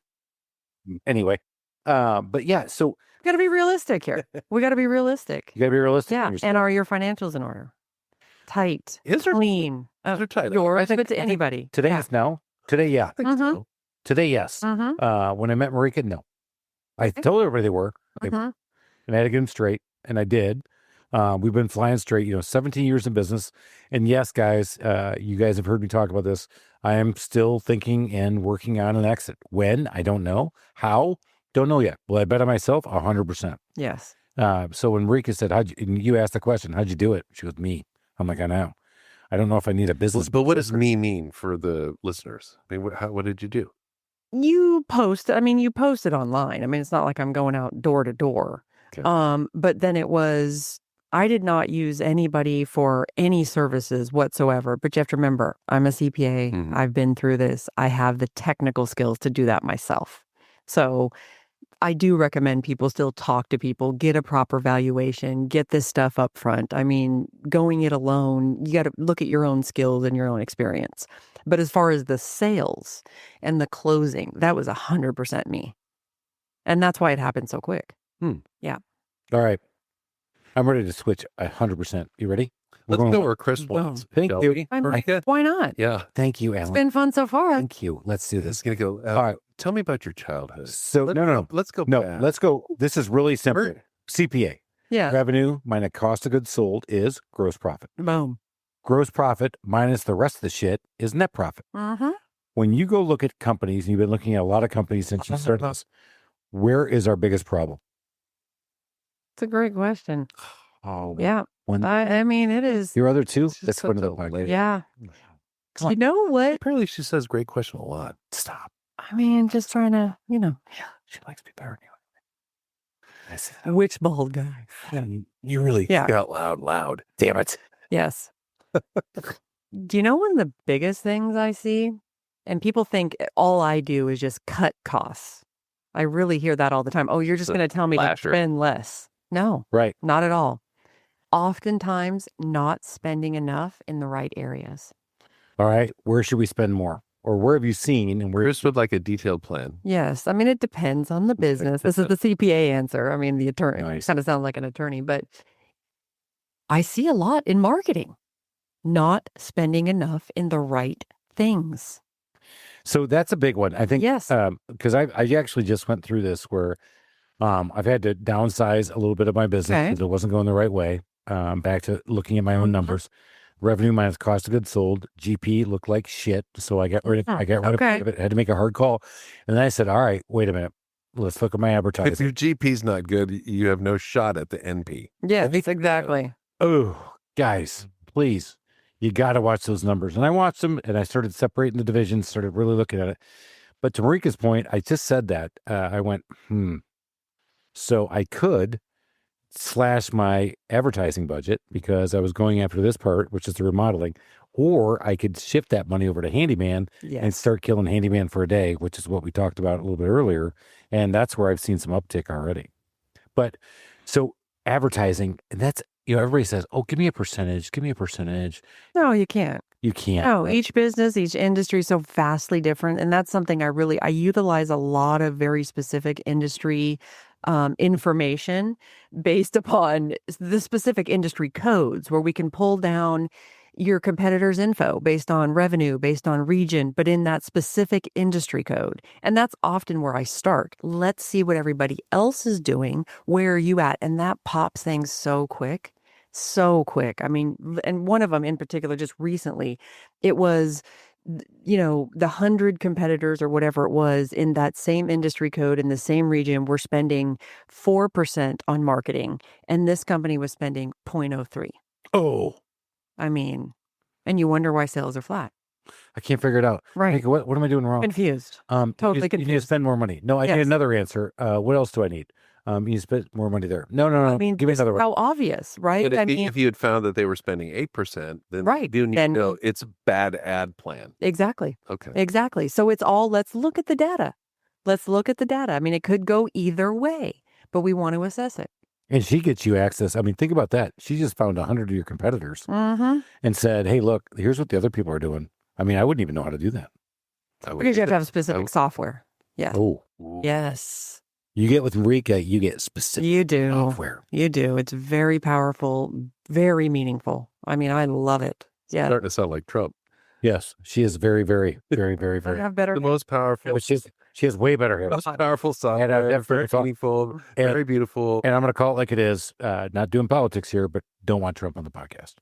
S2: Anyway, but yeah, so
S3: Got to be realistic here. We got to be realistic.
S2: you gotta be realistic.
S3: Yeah.
S2: on yourself.
S3: And are your financials in order? Tight,
S1: Is there?
S3: clean.
S1: Is there tight?
S3: Yours,
S2: I think-
S3: but to
S2: I think
S3: anybody.
S2: Today
S3: Yeah.
S2: is no. Today, yeah.
S1: I think
S3: Mhm.
S1: so.
S2: Today, yes.
S3: Mm-hmm.
S2: When I met Marika, no. I told everybody they were,
S3: Mm-hmm.
S2: and I had to get them straight, and I did. We've been flying straight, 17 years in business. And yes, guys, you guys have heard me talk about this. I am still thinking and working on an exit. When? I don't know. How? Don't know yet. Will I bet on myself? 100%.
S3: Yes.
S2: So when Marika said, and you asked the question, how'd you do it? She goes, me. I'm like, I know. I don't know if I need a business.
S1: But what does me mean for the listeners? I mean, what did you do?
S3: You posted online. I mean, it's not like I'm going out door to door.
S1: Okay.
S3: But then I did not use anybody for any services whatsoever. But you have to remember, I'm a CPA.
S1: Mhm.
S3: I've been through this. I have the technical skills to do that myself. So I do recommend people still talk to people, get a proper valuation, get this stuff up front. I mean, going it alone, you got to look at your own skills and your own experience. But as far as the sales and the closing, that was 100% me. And that's why it happened so quick.
S2: All right. I'm ready to switch 100%. You ready? We're
S1: Let's
S2: going-
S1: go where Chris wants.
S2: Thank
S1: shall
S2: you.
S1: we?
S3: I'm
S1: Marika?
S3: Why not?
S1: Yeah.
S2: Thank you,
S3: It's
S2: Alan.
S3: been fun so far.
S2: Thank you. Let's do
S1: It's
S2: this.
S1: going to go.
S2: All right.
S1: Tell me about your childhood.
S2: So, no.
S1: Let's go
S2: No,
S1: back.
S2: let's go. This is really simple.
S1: Mer-
S2: CPA.
S3: Yeah.
S2: Revenue minus cost of goods sold is gross profit.
S3: Boom.
S2: Gross profit minus the rest of the shit is net profit.
S3: Mm-hmm.
S2: When you go look at companies, and you've been looking at a lot of companies since you started this, where is our biggest problem?
S3: It's a great question.
S2: Oh,
S3: Yeah.
S2: One,
S3: I mean, it is.
S2: your other two?
S1: It's just
S2: That's one of
S1: such
S2: the
S1: a
S2: like,
S1: lady.
S3: Yeah.
S2: Come on.
S3: You know what?
S1: Apparently, she says great question a lot.
S2: Stop.
S3: I mean, just trying to,
S2: She likes me better anyway. I said,
S3: which bald guy?
S1: You really
S3: Yeah.
S1: got loud.
S2: damn it.
S3: Yes. Do you know one of the biggest things I see? And people think all I do is just cut costs. I really hear that all the time. Oh, you're just
S1: The
S3: going to tell me to
S1: slasher.
S3: spend less. No,
S2: Right.
S3: not at all. Oftentimes, not spending enough in the right areas.
S2: All right. Where should we spend more? Or where have you seen and where?
S1: Chris would like a detailed plan.
S3: Yes. I mean, it depends on the business. This is the CPA answer. I mean, the attorney
S2: Nice.
S3: kind of sounds like an attorney, but I see a lot in marketing, not spending enough in the right things.
S2: So that's a big one. I think,
S3: Yes.
S2: because I actually just went through this where I've had to downsize a little bit of my business
S3: Okay.
S2: because it wasn't going the right way. Back to looking at my own numbers. Revenue minus cost of goods sold. GP looked like shit. So I got rid of
S3: Okay.
S2: it. Had to make a hard call. And then I said, all right, wait a minute. Let's look at my
S1: If
S2: advertising.
S1: your GP's not good, you have no shot at the NP.
S3: Yes, exactly.
S2: Oh, guys, please. You got to watch those numbers. And I watched them and I started separating the divisions, started really looking at it. But to Marika's point, I just said that. I went, So I could slash my advertising budget because I was going after this part, which is the remodeling, or I could shift that money over to handyman and
S3: Yes.
S2: start killing handyman for a day, which is what we talked about a little bit earlier. And that's where I've seen some uptick already. But so advertising, and that's everybody says, "Oh, give me a percentage. Give me a percentage."
S3: No, you can't.
S2: You can't.
S3: No, each business, each industry is so vastly different. And that's something I utilize a lot of very specific industry information based upon the specific industry codes where we can pull down your competitor's info based on revenue, based on region, but in that specific industry code. And that's often where I start. Let's see what everybody else is doing. Where are you at? And that pops things so quick. So quick. I mean, and one of them in particular, just recently, it was, the 100 competitors or whatever it was in that same industry code in the same region were spending 4% on marketing, and this company was spending 0.03.
S2: Oh,
S3: I mean, and you wonder why sales are flat.
S2: I can't figure it out.
S3: Right.
S2: Like, what am I doing wrong?
S3: Confused.
S2: You
S3: Totally
S2: need to
S3: confused.
S2: spend more money. No, I need
S3: Yes.
S2: another answer. What else do I need? You need to spend more money there. No.
S3: I mean,
S2: Give me another one.
S3: how obvious, right?
S1: But
S3: I mean,
S1: if you had found that they were spending 8%, then
S3: Right,
S1: you need to
S3: then-
S1: know it's a bad ad plan.
S3: exactly.
S1: Okay.
S3: Exactly. So it's all, let's look at the data. Let's look at the data. I mean, it could go either way, but we want to assess it.
S2: And she gets you access. I mean, think about that. She just found 100 of your competitors
S3: Mm-hmm.
S2: and said, "Hey, look, here's what the other people are doing." I mean, I wouldn't even know how to do that.
S1: I would
S3: Because you have to
S1: think
S3: have specific software. Yeah.
S2: Oh,
S3: Yes.
S2: you get with Marika, you get specific
S3: You do.
S2: software.
S3: You do. It's very powerful, very meaningful. I mean, I love it. Yeah.
S1: starting to sound like Trump.
S2: Yes, she is very, very, very, very,
S3: I
S2: very.
S3: have better.
S1: The most powerful,
S2: But she has way better hair.
S1: most powerful
S2: And
S1: software.
S2: I've
S1: Very
S2: never thought-
S1: meaningful,
S2: and-
S1: very beautiful.
S2: And I'm going to call it like it is. Not doing politics here, but don't want Trump on the podcast.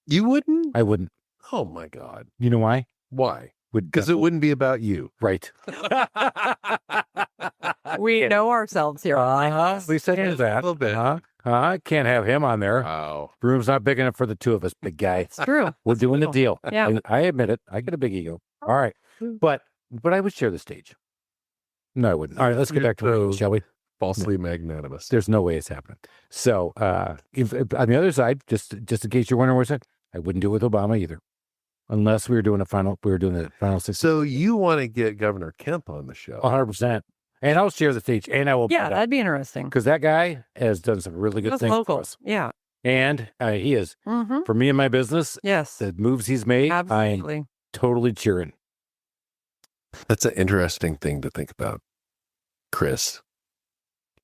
S1: You wouldn't?
S2: I wouldn't.
S1: Oh my God.
S2: You know why?
S1: Why?
S2: Would
S1: Because it wouldn't be about you.
S2: right.
S3: We know ourselves here.
S2: At least I knew that.
S1: A little bit.
S2: I can't have him on there.
S1: Wow.
S2: Room's not big enough for the two of us, big guy.
S3: It's true.
S2: We're doing the deal.
S3: Yeah.
S2: I admit it. I get a big ego. All right. But I would share the stage. No, I wouldn't. All right, let's get back to
S1: So-
S2: it, shall we?
S1: Falsely magnanimous.
S2: There's no way it's happening. So if on the other side, just in case you're wondering where it's at, I wouldn't do it with Obama either. Unless we were doing the final six.
S1: So you want to get Governor Kemp on the show?
S2: 100%. And I'll share the stage and I will
S3: Yeah, that'd be interesting.
S2: because that guy has done some really good
S3: That's
S2: things for
S3: local.
S2: us.
S3: Yeah.
S2: And he is,
S3: Mm-hmm.
S2: for me and my business,
S3: Yes.
S2: the moves he's made, I am
S3: Absolutely.
S2: totally cheering.
S1: That's an interesting thing to think about, Chris.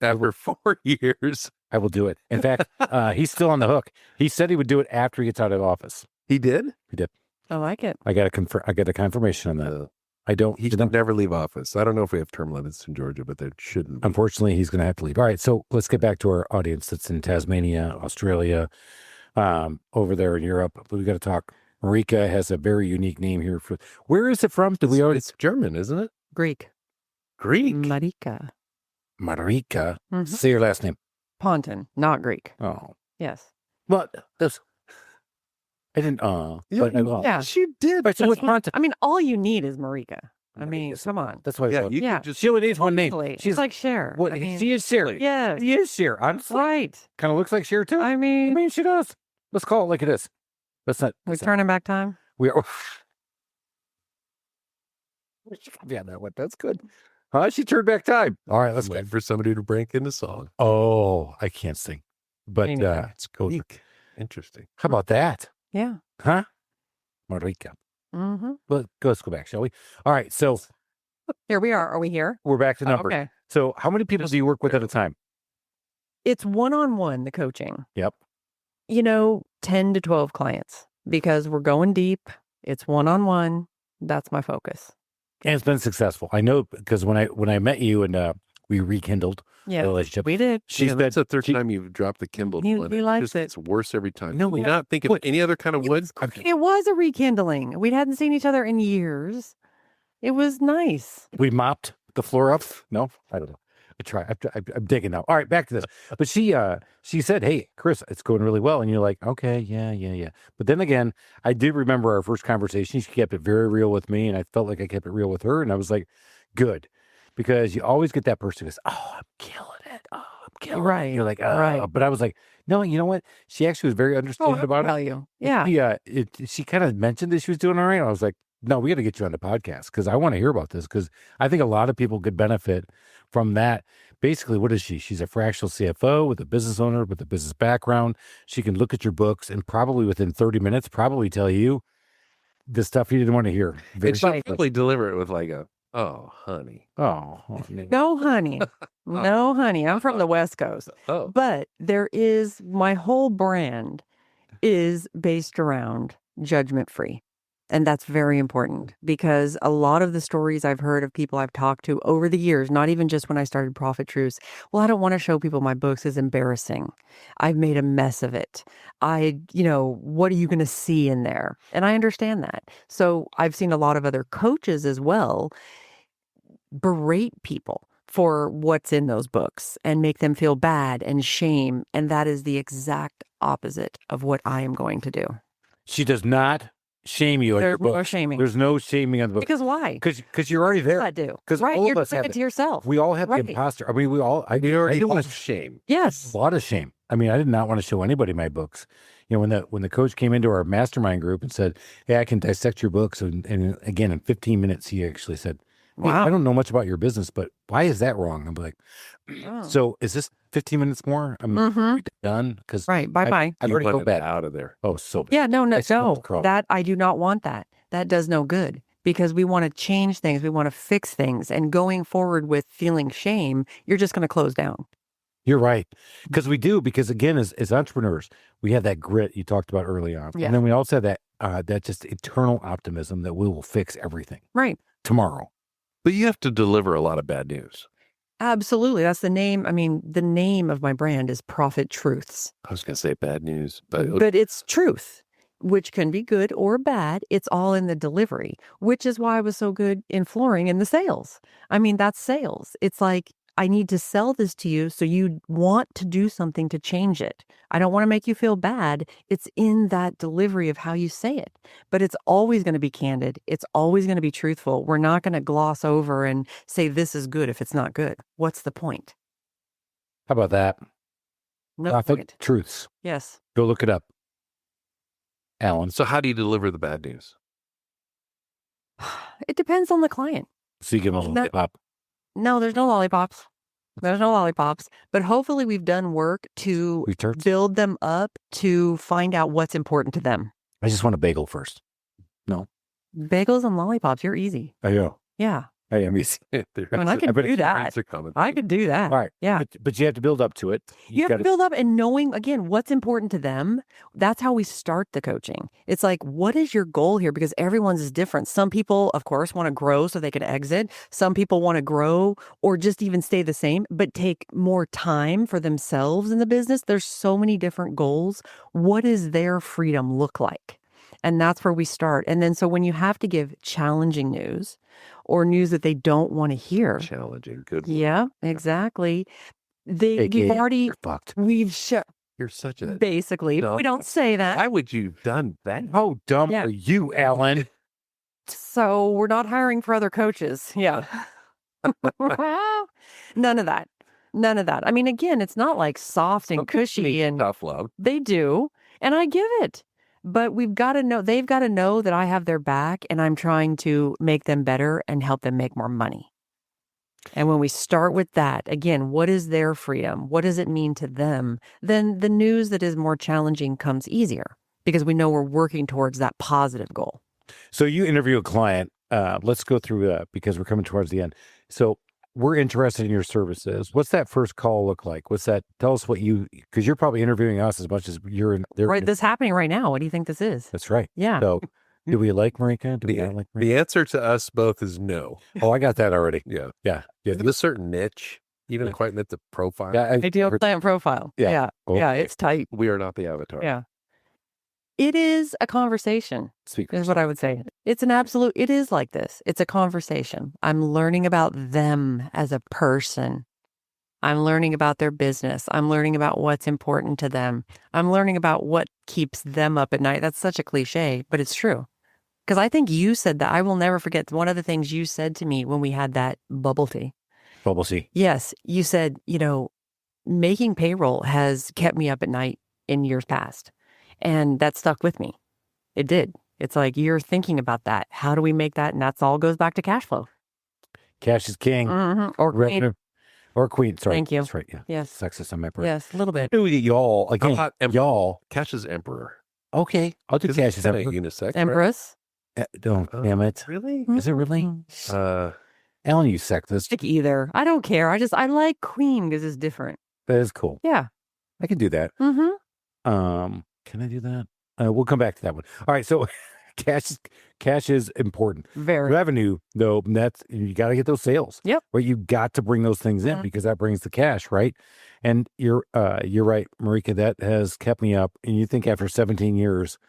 S1: After 4 years,
S2: I will do it. In fact, he's still on the hook. He said he would do it after he gets out of office.
S1: he did.
S3: I like it.
S2: I got a confirmation on that. I don't.
S1: He should never leave office. I don't know if we have term limits in Georgia, but there shouldn't be.
S2: Unfortunately, he's going to have to leave. All right, so let's get back to our audience that's in Tasmania, Australia, over there in Europe. We got to talk. Marika has a very unique name here. Where is it from? Did we already?
S1: It's German, isn't it?
S3: Greek.
S1: Greek.
S3: Marika.
S2: Marika.
S3: Mhm.
S2: Say your last name.
S3: Ponton, not Greek.
S2: Oh,
S3: Yes.
S2: well, that's. I didn't. But I will.
S3: Yeah.
S1: She did.
S2: But so with Ponton.
S3: I mean, all you need is Marika. I
S2: Marika
S3: mean,
S2: is-
S3: come on.
S2: That's why.
S1: Yeah, you
S3: Yeah.
S1: could just.
S2: she only needs one name.
S3: Totally.
S2: She's
S3: She's like Cher.
S2: what?
S3: I mean,
S2: She is Cher.
S3: yeah.
S2: She is Cher. Honestly,
S3: Right.
S2: kind of looks like Cher too.
S3: I
S2: I
S3: mean,
S2: mean, she does. Let's call it like it is. Let's not.
S3: we're turning back time.
S2: We are. Yeah, that one. That's good. She turned back time. All right, let's
S1: I'm
S2: go.
S1: waiting for somebody to break into song.
S2: Oh, I can't sing. But
S3: Me neither.
S1: It's Greek. Interesting.
S2: how about that?
S3: Yeah.
S2: Huh? Marika.
S3: Mm-hmm.
S2: Well, let's go back, shall we? All right, so
S3: Here we are. Are we here?
S2: we're back to numbers.
S3: Okay.
S2: So how many people do you work with at a time?
S3: It's one-on-one, the coaching.
S2: Yep.
S3: 10 to 12 clients because we're going deep. It's one-on-one. That's my focus.
S2: And it's been successful. I know because when I met you and we rekindled
S3: Yeah.
S2: the relationship,
S3: We did.
S2: she
S1: Yeah, that's
S2: said
S1: the third
S2: she-
S1: time you've dropped the Kindle
S3: He-
S1: one.
S3: he
S1: It
S3: likes
S1: just
S3: it.
S1: gets worse every time.
S2: No,
S1: Can you
S2: yeah.
S1: not think of
S2: What?
S1: any other kind of wood?
S3: It was a rekindling. We hadn't seen each other in years. It was nice.
S2: we mopped the floor up. No, I don't know. I try. I'm digging now. All right, back to this. But she said, "Hey, Chris, it's going really well," and you're like, "Okay, yeah." But then again, I did remember our first conversation. She kept it very real with me, and I felt like I kept it real with her, and I was like, "Good," because you always get that person who goes, "Oh, I'm killing it. Oh, I'm killing it."
S3: Right,
S2: You're like, "Oh,"
S3: right.
S2: but I was like, "No, you know what?" She actually was very understanding about it.
S3: Value. Yeah.
S2: Yeah. She kind of mentioned that she was doing all right. I was like, no, we got to get you on the podcast because I want to hear about this because I think a lot of people could benefit from that. Basically, what is she? She's a fractional CFO with a business owner with a business background. She can look at your books and probably within 30 minutes, probably tell you the stuff you didn't want to hear.
S1: And she'll
S3: Right.
S1: probably deliver it with like oh, honey.
S2: Oh,
S3: No, honey. No, honey. I'm from the West Coast.
S1: Oh,
S3: But there is, my whole brand is based around judgment free. And that's very important because a lot of the stories I've heard of people I've talked to over the years, not even just when I started Profit Truths, well, I don't want to show people my books is embarrassing. I've made a mess of it. What are you going to see in there? And I understand that. So I've seen a lot of other coaches as well berate people for what's in those books and make them feel bad and shame. And that is the exact opposite of what I am going to do.
S2: she does not shame you.
S3: There's no shaming.
S2: There's no shaming on the book.
S3: Because why?
S2: Because you're already there.
S3: I do.
S2: 'Cause
S3: Right.
S2: all
S3: You're
S2: of us
S3: doing
S2: have
S3: it
S2: it.
S3: to yourself.
S2: We all have
S3: Right.
S2: the imposter. I mean, we all. I
S1: you
S2: do
S1: want shame.
S3: Yes.
S2: a lot of shame. I mean, I did not want to show anybody my books. When the coach came into our mastermind group and said, "Hey, I can dissect your books," and again in 15 minutes, he actually said, "Hey,
S3: Wow.
S2: I don't know much about your business, but why is that wrong?" I'm like,
S3: Oh.
S2: "So is this 15 minutes more? I'm
S3: Mhm.
S2: done because
S3: Right. Bye-bye.
S2: I've
S1: You
S2: already
S1: want
S2: go
S1: it
S2: bad.
S1: out of there.
S2: Oh, so bad.
S3: Yeah, no,
S2: I smell the crawl.
S3: that I do not want that. That does no good because we want to change things. We want to fix things. And going forward with feeling shame, you're just going to close down.
S2: You're right. Because we do, because again, as entrepreneurs, we have that grit you talked about early on.
S3: Yeah.
S2: And then we also have that just eternal optimism that we will fix everything
S3: Right.
S2: tomorrow.
S1: But you have to deliver a lot of bad news.
S3: Absolutely. That's the name. I mean, the name of my brand is Profit Truths,
S1: I was going to say bad news, but
S3: but it's truth, which can be good or bad. It's all in the delivery, which is why I was so good in flooring and the sales. I mean, that's sales. It's like, I need to sell this to you so you want to do something to change it. I don't want to make you feel bad. It's in that delivery of how you say it. But it's always going to be candid. It's always going to be truthful. We're not going to gloss over and say this is good if it's not good. What's the point?
S2: How about that?
S3: No
S2: Profit
S3: point.
S2: Truths.
S3: Yes.
S2: Go look it up. Alan.
S1: so how do you deliver the bad news?
S3: It depends on the client.
S2: So you give them a
S3: No.
S2: little up.
S3: No, there's no lollipops. There's no lollipops. But hopefully we've done work to
S2: Sweet tarts.
S3: build them up to find out what's important to them.
S2: I just want a bagel first.
S3: Bagels and lollipops, you're easy.
S2: I know.
S3: Yeah.
S2: I am easy.
S3: I mean, I can
S2: bet
S3: do
S2: it's
S3: that.
S1: Friends are coming.
S3: I could do that.
S2: All right.
S3: Yeah.
S2: But you have to build up to it.
S3: You have
S2: gotta-
S3: to build up and knowing, again, what's important to them. That's how we start the coaching. It's like, what is your goal here? Because everyone's is different. Some people, of course, want to grow so they can exit. Some people want to grow or just even stay the same, but take more time for themselves in the business. There's so many different goals. What does their freedom look like? And that's where we start. And then, so when you have to give challenging news or news that they don't want to hear.
S1: Challenging. Good.
S3: Yeah, exactly.
S2: AKA,
S3: We've already,
S2: you're fucked.
S1: You're such a.
S3: basically,
S1: No.
S3: we don't say that.
S1: Why would you have done that?
S2: How dumb
S3: Yeah.
S2: are you, Alan?
S3: So we're not hiring for other coaches. Yeah. None of that. None of that. I mean, again, it's not like soft and
S1: Some people
S3: cushy
S1: need
S3: and
S1: tough love.
S3: they do. And I give it. But we've got to know, they've got to know that I have their back and I'm trying to make them better and help them make more money. And when we start with that, again, what is their freedom? What does it mean to them? Then the news that is more challenging comes easier because we know we're working towards that positive goal.
S2: So you interview a client. Let's go through that because we're coming towards the end. So we're interested in your services. What's that first call look like? What's that? Tell us what because you're probably interviewing us as much as you're in there.
S3: Right. This happening right now. What do you think this is?
S2: That's right.
S3: Yeah.
S2: So do we like Marika? Do we not like Marika?
S1: The answer to us both is no.
S2: Oh, I got that already.
S1: Yeah.
S2: Yeah. Yeah.
S1: In a certain niche, even quite at the profile,
S2: Yeah.
S3: Ideal client profile.
S2: Yeah.
S3: Yeah.
S2: Oh,
S3: Yeah. It's tight.
S1: we are not the avatar.
S3: Yeah. It is a conversation,
S2: Speak.
S3: is what I would say. It's an absolute, it is like this. It's a conversation. I'm learning about them as a person. I'm learning about their business. I'm learning about what's important to them. I'm learning about what keeps them up at night. That's such a cliche, but it's true. Because I think you said that. I will never forget one of the things you said to me when we had that bubble tea.
S2: Bubble tea.
S3: Yes. You said, making payroll has kept me up at night in years past. And that stuck with me. It did. It's like you're thinking about that. How do we make that? And that's all goes back to cash flow.
S2: Cash is king.
S3: Or
S2: Revenue. Or queen. Sorry.
S3: Thank you.
S2: That's right. Yeah.
S3: Yes.
S2: Sexist on my part.
S3: Yes, a little bit.
S2: Y'all.
S1: How
S2: Again,
S1: about
S2: y'all.
S1: Cash is emperor.
S2: Okay. I'll do
S1: 'Cause
S2: cash
S1: it's
S2: as
S1: kinda
S2: emperor.
S1: unisex. Right?
S3: Empress.
S2: Don't. Damn it.
S1: Really?
S2: Is it really? Alan, you sexist.
S3: Like either. I don't care. I like queen because it's different.
S2: That is cool.
S3: Yeah.
S2: I can do that. Can I do that? We'll come back to that one. All right. So cash is important.
S3: Very.
S2: Revenue, though, that's you got to get those sales.
S3: Yep.
S2: Right. You got to bring those things in because that brings the cash, right? And you're right, Marika. That has kept me up. And you think after 17 years,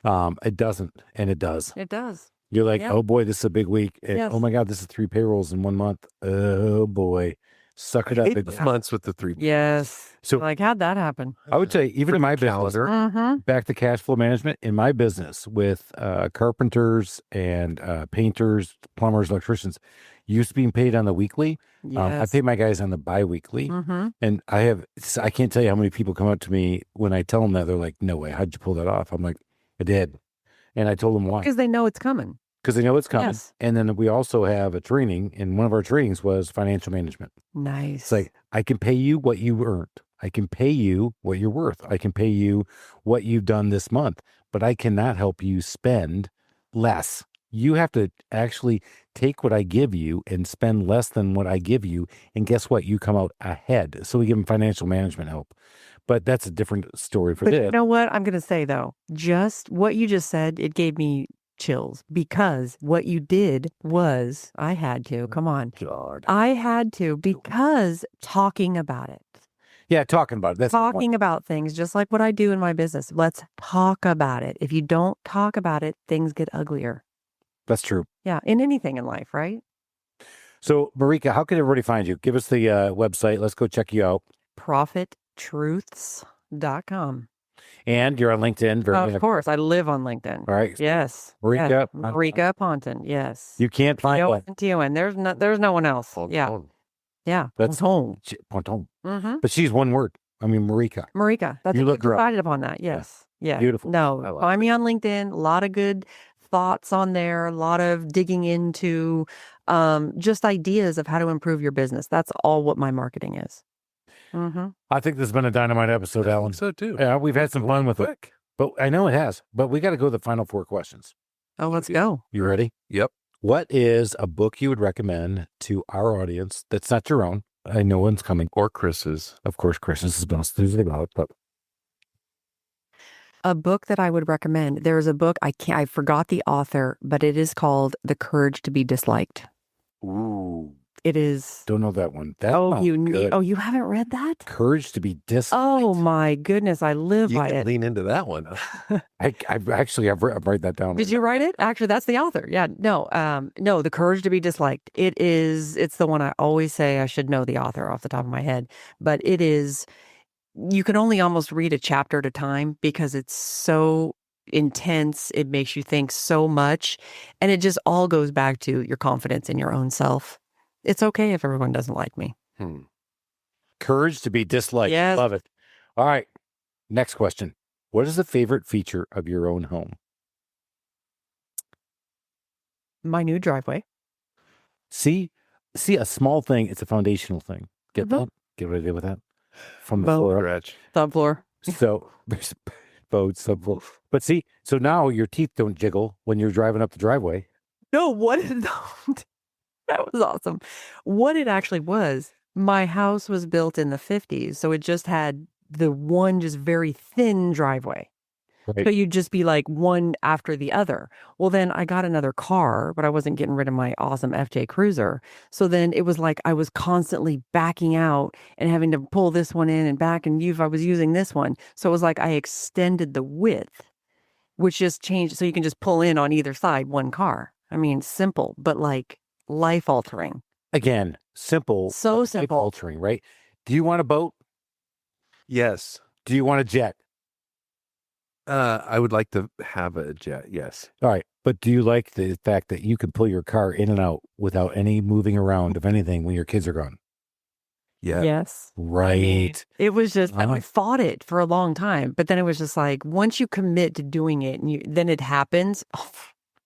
S2: it doesn't, and it does.
S3: It does.
S2: You're like,
S3: Yep.
S2: oh boy, this is a big week. And,
S3: Yes.
S2: oh my God, this is 3 payrolls in 1 month. Oh boy, suck it up.
S1: 8 months with the 3.
S3: Yes.
S2: So-
S3: like, how'd that happen?
S2: I would say, even in my business, back to cash flow management, in my business with carpenters and painters, plumbers, electricians, used to being paid on the weekly. I
S3: Yes.
S2: pay my guys on the biweekly. And I can't tell you how many people come up to me when I tell them that. They're like, no way, how'd you pull that off? I'm like, I did. And I told them why.
S3: Because they know it's coming.
S2: Because they know it's coming.
S3: Yes.
S2: And then we also have a training, and one of our trainings was financial management.
S3: Nice.
S2: It's like, I can pay you what you earned. I can pay you what you're worth. I can pay you what you've done this month, but I cannot help you spend less. You have to actually take what I give you and spend less than what I give you. And guess what? You come out ahead. So we give them financial management help. But that's a different story for
S3: But
S2: this.
S3: you know what I'm going to say, though? Just what you just said, it gave me chills because what you did was I had to. Come on.
S1: God.
S3: I had to because talking about it.
S2: Yeah, talking about it. That's the point.
S3: Talking about things, just like what I do in my business. Let's talk about it. If you don't talk about it, things get uglier.
S2: That's true.
S3: Yeah, in anything in life, right?
S2: So, Marika, how can everybody find you? Give us the website. Let's go check you out.
S3: ProfitTruths.com.
S2: And you're on LinkedIn.
S3: Of course, I live on LinkedIn.
S2: All right.
S3: Yes.
S2: Marika.
S3: Yes. Marika Ponton. Yes.
S2: You can't find one.
S3: P-O-N-T-O-N. There's no one else. Yeah. Yeah.
S2: That's
S3: home.
S2: Ponton. But she's one word. I mean, Marika.
S3: Marika. That's
S2: You look her up.
S3: decided upon that. Yes. Yeah.
S2: Beautiful.
S3: No, find me on LinkedIn. A lot of good thoughts on there. A lot of digging into just ideas of how to improve your business. That's all what my marketing is.
S2: I think this has been a dynamite episode, Alan.
S1: So too.
S2: Yeah, we've had some fun with it. But I know it has. But we got to go to the final 4 questions.
S3: Oh, let's go.
S2: You ready?
S1: Yep.
S2: What is a book you would recommend to our audience that's not your own? I know one's coming.
S1: Or Chris's.
S2: Of course, Christmas is usually about it, but
S3: A book that I would recommend. There's a book I forgot the author, but it is called The Courage to be Disliked.
S2: ooh,
S3: It is.
S2: don't know that one. That
S3: Oh,
S2: sounds good.
S3: you haven't read that?
S2: Courage to be disliked.
S3: Oh my goodness, I live
S1: You
S3: by
S1: can
S3: it.
S1: lean into that one.
S2: I've write that down.
S3: Did you write it? Actually, that's the author. Yeah, no, The Courage to be Disliked. It's the one I always say I should know the author off the top of my head, but it is, you can only almost read a chapter at a time because it's so intense. It makes you think so much. And it just all goes back to your confidence in your own self. It's okay if everyone doesn't like me.
S2: Courage to be disliked.
S3: Yes.
S2: Love it. All right. Next question. What is the favorite feature of your own home?
S3: My new driveway.
S2: See, a small thing. It's a foundational thing. Get that? Get what I did with that? From the
S3: Boat.
S2: floor up.
S1: Stretch.
S3: Subfloor.
S2: So there's boats, subfloor. But see, so now your teeth don't jiggle when you're driving up the driveway.
S3: No, what is that was awesome. What it actually was, my house was built in the 50s, so it just had the one just very thin driveway.
S2: Right.
S3: So you'd just be like one after the other. Well, then I got another car, but I wasn't getting rid of my awesome FJ Cruiser. So then it was like I was constantly backing out and having to pull this one in and back, and I was using this one. So it was like I extended the width, which just changed. So you can just pull in on either side one car. I mean, simple, but like life altering.
S2: Again, simple.
S3: So
S2: life
S3: simple.
S2: altering, right? Do you want a boat?
S1: Yes.
S2: Do you want a jet?
S1: I would like to have a jet. Yes.
S2: All right. But do you like the fact that you can pull your car in and out without any moving around of anything when your kids are gone?
S1: Yeah.
S3: Yes.
S2: Right.
S3: It was just,
S2: Uh-huh.
S3: I fought it for a long time, but then it was just like, once you commit to doing it and then it happens.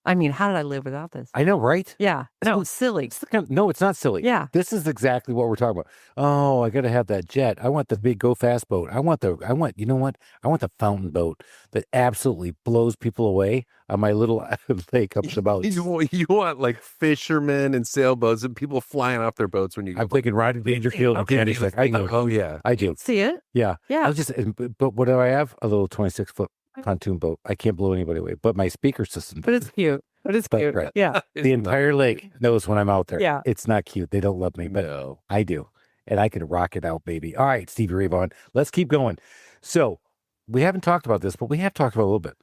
S3: I mean, how did I live without this?
S2: I know, right?
S3: Yeah. No, it's silly.
S2: No, it's not silly.
S3: Yeah.
S2: This is exactly what we're talking about. Oh, I got to have that jet. I want the big go fast boat. You know what? I want the fountain boat that absolutely blows people away on my little lake up the mountains.
S1: You want like fishermen and sailboats and people flying off their boats when you go.
S2: I'm thinking Rodney Dangerfield and Candy Stick. I know.
S1: Oh, yeah.
S2: I do.
S3: See it?
S2: Yeah.
S3: Yeah.
S2: I was just, but what do I have? A little 26-foot pontoon boat. I can't blow anybody away, but my speaker system.
S3: But it's cute. But it's
S2: But,
S3: cute.
S2: right.
S3: Yeah.
S2: The entire lake knows when I'm out there.
S3: Yeah.
S2: It's not cute. They don't love me, but
S1: No.
S2: I do. And I can rock it out, baby. All right, Stevie Ray Vaughan, let's keep going. So we haven't talked about this, but we have talked about it a little bit.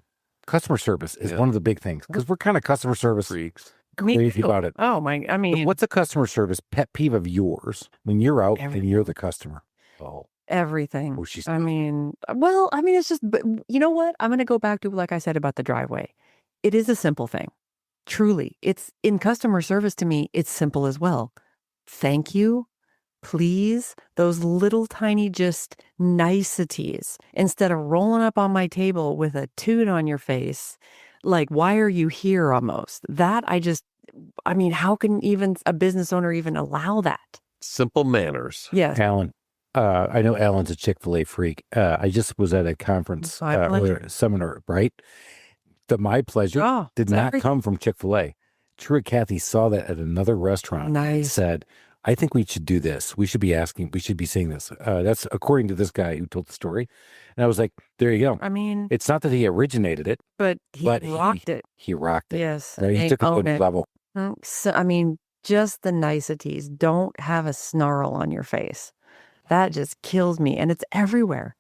S2: Customer service is one of the big things because we're kind of customer service
S1: Freaks.
S2: crazy about it.
S3: Oh, my. I
S2: But
S3: mean,
S2: what's a customer service pet peeve of yours when you're out and you're the customer? Oh,
S3: everything.
S2: oh, she's
S3: I mean, it's just, but you know what? I'm going to go back to, like I said about the driveway. It is a simple thing. Truly. It's in customer service to me, it's simple as well. Thank you. Please. Those little tiny just niceties instead of rolling up on my table with a toot on your face. Like, why are you here almost? How can even a business owner even allow that?
S1: Simple manners.
S3: Yes.
S2: Alan. I know Alan's a Chick-fil-A freak. I just was at a conference seminar, right? The My Pleasure did not come from Chick-fil-A. True Kathy saw that at another restaurant.
S3: Nice.
S2: Said, I think we should do this. We should be saying this. That's according to this guy who told the story. And I was like, there you go.
S3: I mean,
S2: It's not that he originated it,
S3: but he rocked it.
S2: He rocked it.
S3: Yes.
S2: He took it to a level.
S3: So, I mean, just the niceties. Don't have a snarl on your face. That just kills me. And it's everywhere.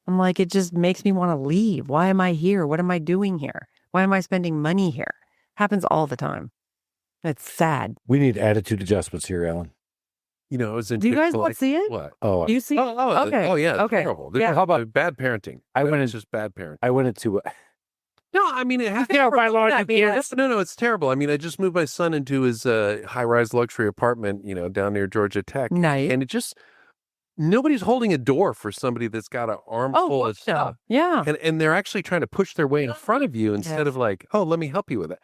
S3: I'm like, it just makes me want to leave. Why am I here? What am I doing here? Why am I spending money here? Happens all the time. It's sad.
S2: We need attitude adjustments here, Alan.
S1: You know, it was in
S3: Do you guys
S1: Chick-fil-A.
S3: want to see it?
S1: What?
S2: Oh,
S3: Do you see? Okay.
S1: Oh, yeah. It's
S3: Okay.
S1: terrible.
S3: Yeah.
S2: How about
S1: bad parenting? It's just bad parenting.
S2: I went into
S1: No, I mean, it happens.
S3: by law,
S1: No, it's terrible. I mean, I just moved my son into his high-rise luxury apartment, down near Georgia Tech.
S3: Nice.
S1: And nobody's holding a door for somebody that's got an armful of stuff.
S3: Yeah.
S1: And they're actually trying to push their way in front of you instead of like, oh, let me help you with it.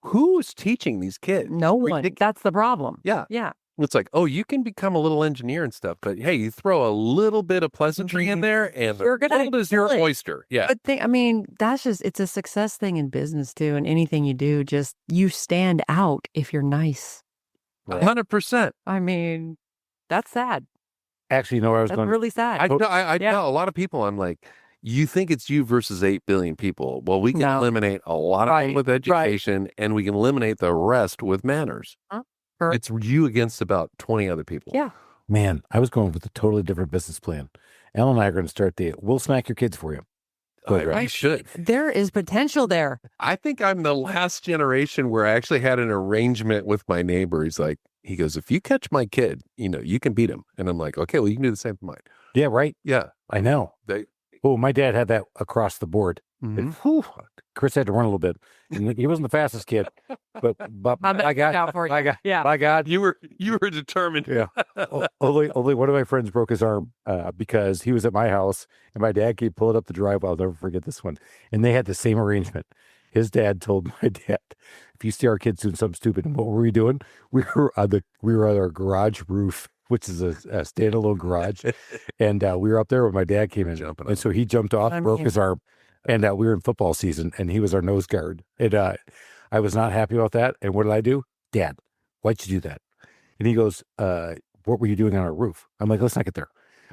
S1: Who's teaching these kids?
S3: No one. That's the problem.
S1: Yeah.
S3: Yeah.
S1: It's like, oh, you can become a little engineer and stuff, but hey, you throw a little bit of pleasantry in there and
S3: You're gonna
S1: the world is your
S3: kill it.
S1: oyster. Yeah.
S3: But it's a success thing in business too. And anything you do, just you stand out if you're nice.
S1: 100%.
S3: I mean, that's sad.
S2: actually, you know where I was
S3: That's
S2: going.
S3: really sad.
S1: I
S3: Yeah.
S1: tell a lot of people, I'm like, you think it's you versus 8 billion people. Well, we can
S3: No.
S1: eliminate a lot of
S3: Right,
S1: them with
S3: right.
S1: education and we can eliminate the rest with manners.
S3: Correct.
S1: It's you against about 20 other people.
S3: Yeah.
S2: Man, I was going with a totally different business plan. Ellen and I are going to start we'll smack your kids for you.
S1: I should.
S3: There is potential there.
S1: I think I'm the last generation where I actually had an arrangement with my neighbor. He goes, if you catch my kid, you can beat him. And I'm like, okay, well, you can do the same for mine.
S2: Yeah, right.
S1: Yeah.
S2: I know. My dad had that across the board.
S1: Mhm.
S2: And, whew, Chris had to run a little bit. And he wasn't the fastest kid, but I got
S3: out for you. Yeah.
S2: by God.
S1: You were determined.
S2: Yeah. Only one of my friends broke his arm because he was at my house and my dad came pulling up the driveway. I'll never forget this one. And they had the same arrangement. His dad told my dad, if you see our kids doing something stupid, and what were we doing? We were on our garage roof, which is a standalone garage. And we were up there when my dad came in.
S1: Jumping
S2: And so he jumped off, broke his arm. And we were in football season and he was our nose guard. And I was not happy about that. And what did I do? Dad, why'd you do that? And he goes, what were you doing on our roof? I'm like, let's not get there.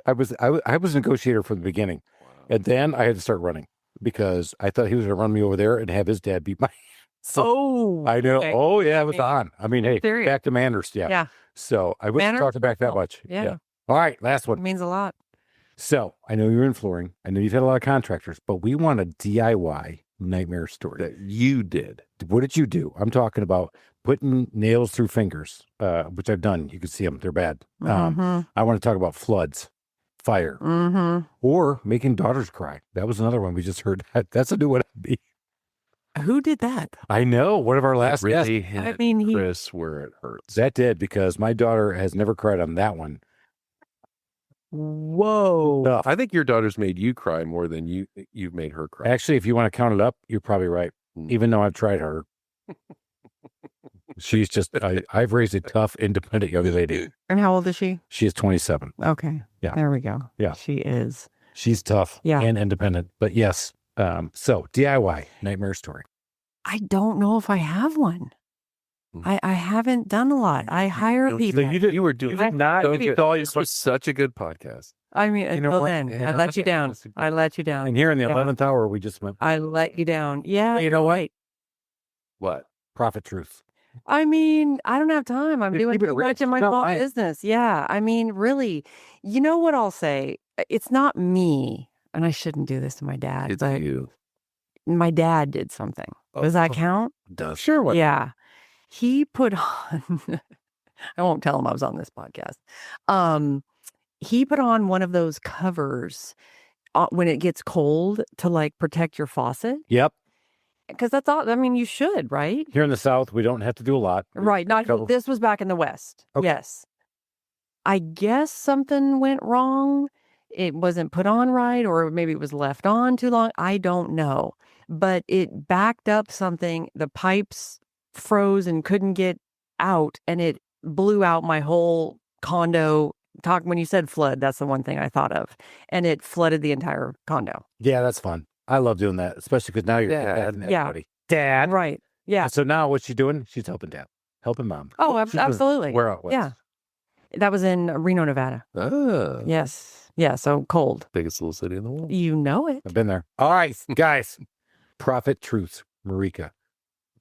S2: I was a negotiator from the beginning.
S1: Wow.
S2: And then I had to start running because I thought he was going to run me over there and have his dad beat my. So I know.
S3: Okay.
S2: Oh, yeah, it was on. I mean, hey,
S3: Serious.
S2: back to manners. Yeah.
S3: Yeah.
S2: So I wouldn't
S3: Manners
S2: talk back that
S3: are cool.
S2: much.
S3: Yeah.
S2: All right. Last
S3: It
S2: one.
S3: means a lot.
S2: So I know you're in flooring. I know you've had a lot of contractors, but we want a DIY nightmare story.
S1: That you did.
S2: What did you do? I'm talking about putting nails through fingers, which I've done. You can see them. They're bad.
S3: Mhm.
S2: I want to talk about floods, fire,
S3: Mhm.
S2: or making daughters cry. That was another one we just heard. That's a new one.
S3: Who did that?
S2: I know. One of our last guests.
S1: Really hit
S3: I mean,
S1: Chris where it hurts.
S2: That did because my daughter has never cried on that one.
S3: Whoa.
S2: Tough.
S1: I think your daughter's made you cry more than you've made her cry.
S2: Actually, if you want to count it up, you're probably right. Even though I've tried harder. She's just, I've raised a tough, independent young lady.
S3: And how old is she?
S2: She is 27.
S3: Okay.
S2: Yeah.
S3: There we go.
S2: Yeah.
S3: She is.
S2: She's tough
S3: Yeah.
S2: and independent. But yes. So DIY, nightmare story.
S3: I don't know if I have one. I haven't done a lot. I hire people.
S1: You were doing this was such a good podcast.
S3: I mean, until then,
S1: Yeah.
S3: I let you down. I let you down.
S2: And here in the
S3: Yeah.
S2: 11th hour, we just went,
S3: I let you down. Yeah.
S2: you know what?
S1: What?
S2: Profit truth.
S3: I mean, I don't have time. I'm
S2: Just
S3: doing
S2: keep it
S3: too
S2: real.
S3: much in my
S2: No,
S3: small business. Yeah. I mean, really, you know what I'll say? It's not me. And I shouldn't do this to my dad,
S1: It's
S3: but
S1: you.
S3: my dad did something. Does that count?
S1: Does. Sure. What?
S3: Yeah. He put on, I won't tell him I was on this podcast. He put on one of those covers when it gets cold to like protect your faucet.
S2: Yep.
S3: Because that's all, I mean, you should, right?
S2: Here in the South, we don't have to do a lot.
S3: Right. Not
S2: Cover.
S3: this was back in the West.
S2: Okay.
S3: Yes. I guess something went wrong. It wasn't put on right, or maybe it was left on too long. I don't know. But it backed up something. The pipes froze and couldn't get out, and it blew out my whole condo. When you said flood, that's the one thing I thought of. And it flooded the entire condo.
S2: Yeah, that's fun. I love doing that, especially because now you're
S1: Dad.
S2: Dad.
S3: Yeah.
S2: Dad.
S3: Right. Yeah.
S2: So now what's she doing? She's helping Dad, helping Mom.
S3: Oh,
S2: She's doing-
S3: absolutely.
S2: Where out west?
S3: Yeah. That was in Reno, Nevada.
S1: Ah.
S3: Yes. Yeah. So cold.
S1: Biggest little city in the world.
S3: You know it.
S2: I've been there. All right, guys. Profit truths. Marika.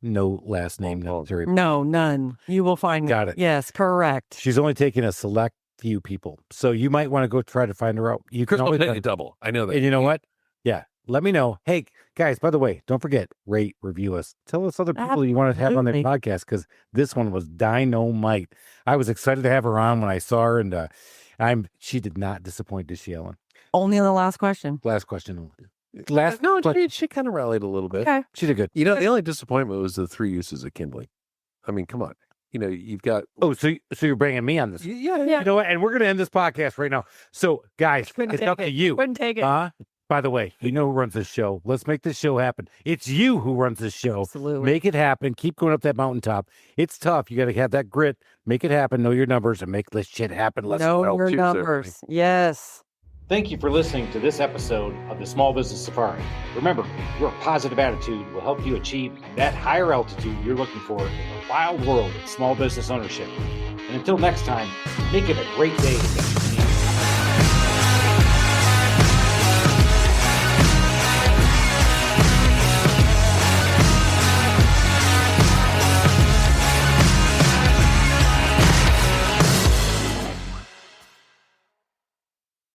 S2: No last name necessary.
S3: No, none. You will find.
S2: Got it.
S3: Yes, correct.
S2: She's only taking a select few people. So you might want to go try to find her out. You can
S1: Crystal
S2: always
S1: Penny double. I know that.
S2: And you know what? Yeah. Let me know. Hey, guys, by the way, don't forget, rate, review us. Tell us other people you want to have on their
S3: Absolutely.
S2: podcast because this one was dynamite. I was excited to have her on when I saw her, and she did not disappoint, did she, Ellen?
S3: Only on the last question.
S2: Last question. Last
S1: No,
S2: question.
S1: she kind of rallied a little bit.
S3: Okay.
S2: She did good.
S1: You know, the only disappointment was the 3 uses of kindling. I mean, come on. You know, you've got.
S2: Oh, so you're bringing me on this.
S1: Yeah.
S2: You know what? And we're going to end this podcast right now. So, guys, it's up to you.
S3: Couldn't take it.
S2: By the way, you know who runs this show. Let's make this show happen. It's you who runs this show.
S3: Absolutely.
S2: Make it happen. Keep going up that mountaintop. It's tough. You got to have that grit. Make it happen. Know your numbers and make this shit happen. Let's
S3: Know
S2: go.
S3: your
S1: Cheers,
S3: numbers. Yes.
S2: Thank you for listening to this episode of the Small Business Safari. Remember, your positive attitude will help you achieve that higher altitude you're looking for in the wild world of small business ownership. And until next time, make it a great day.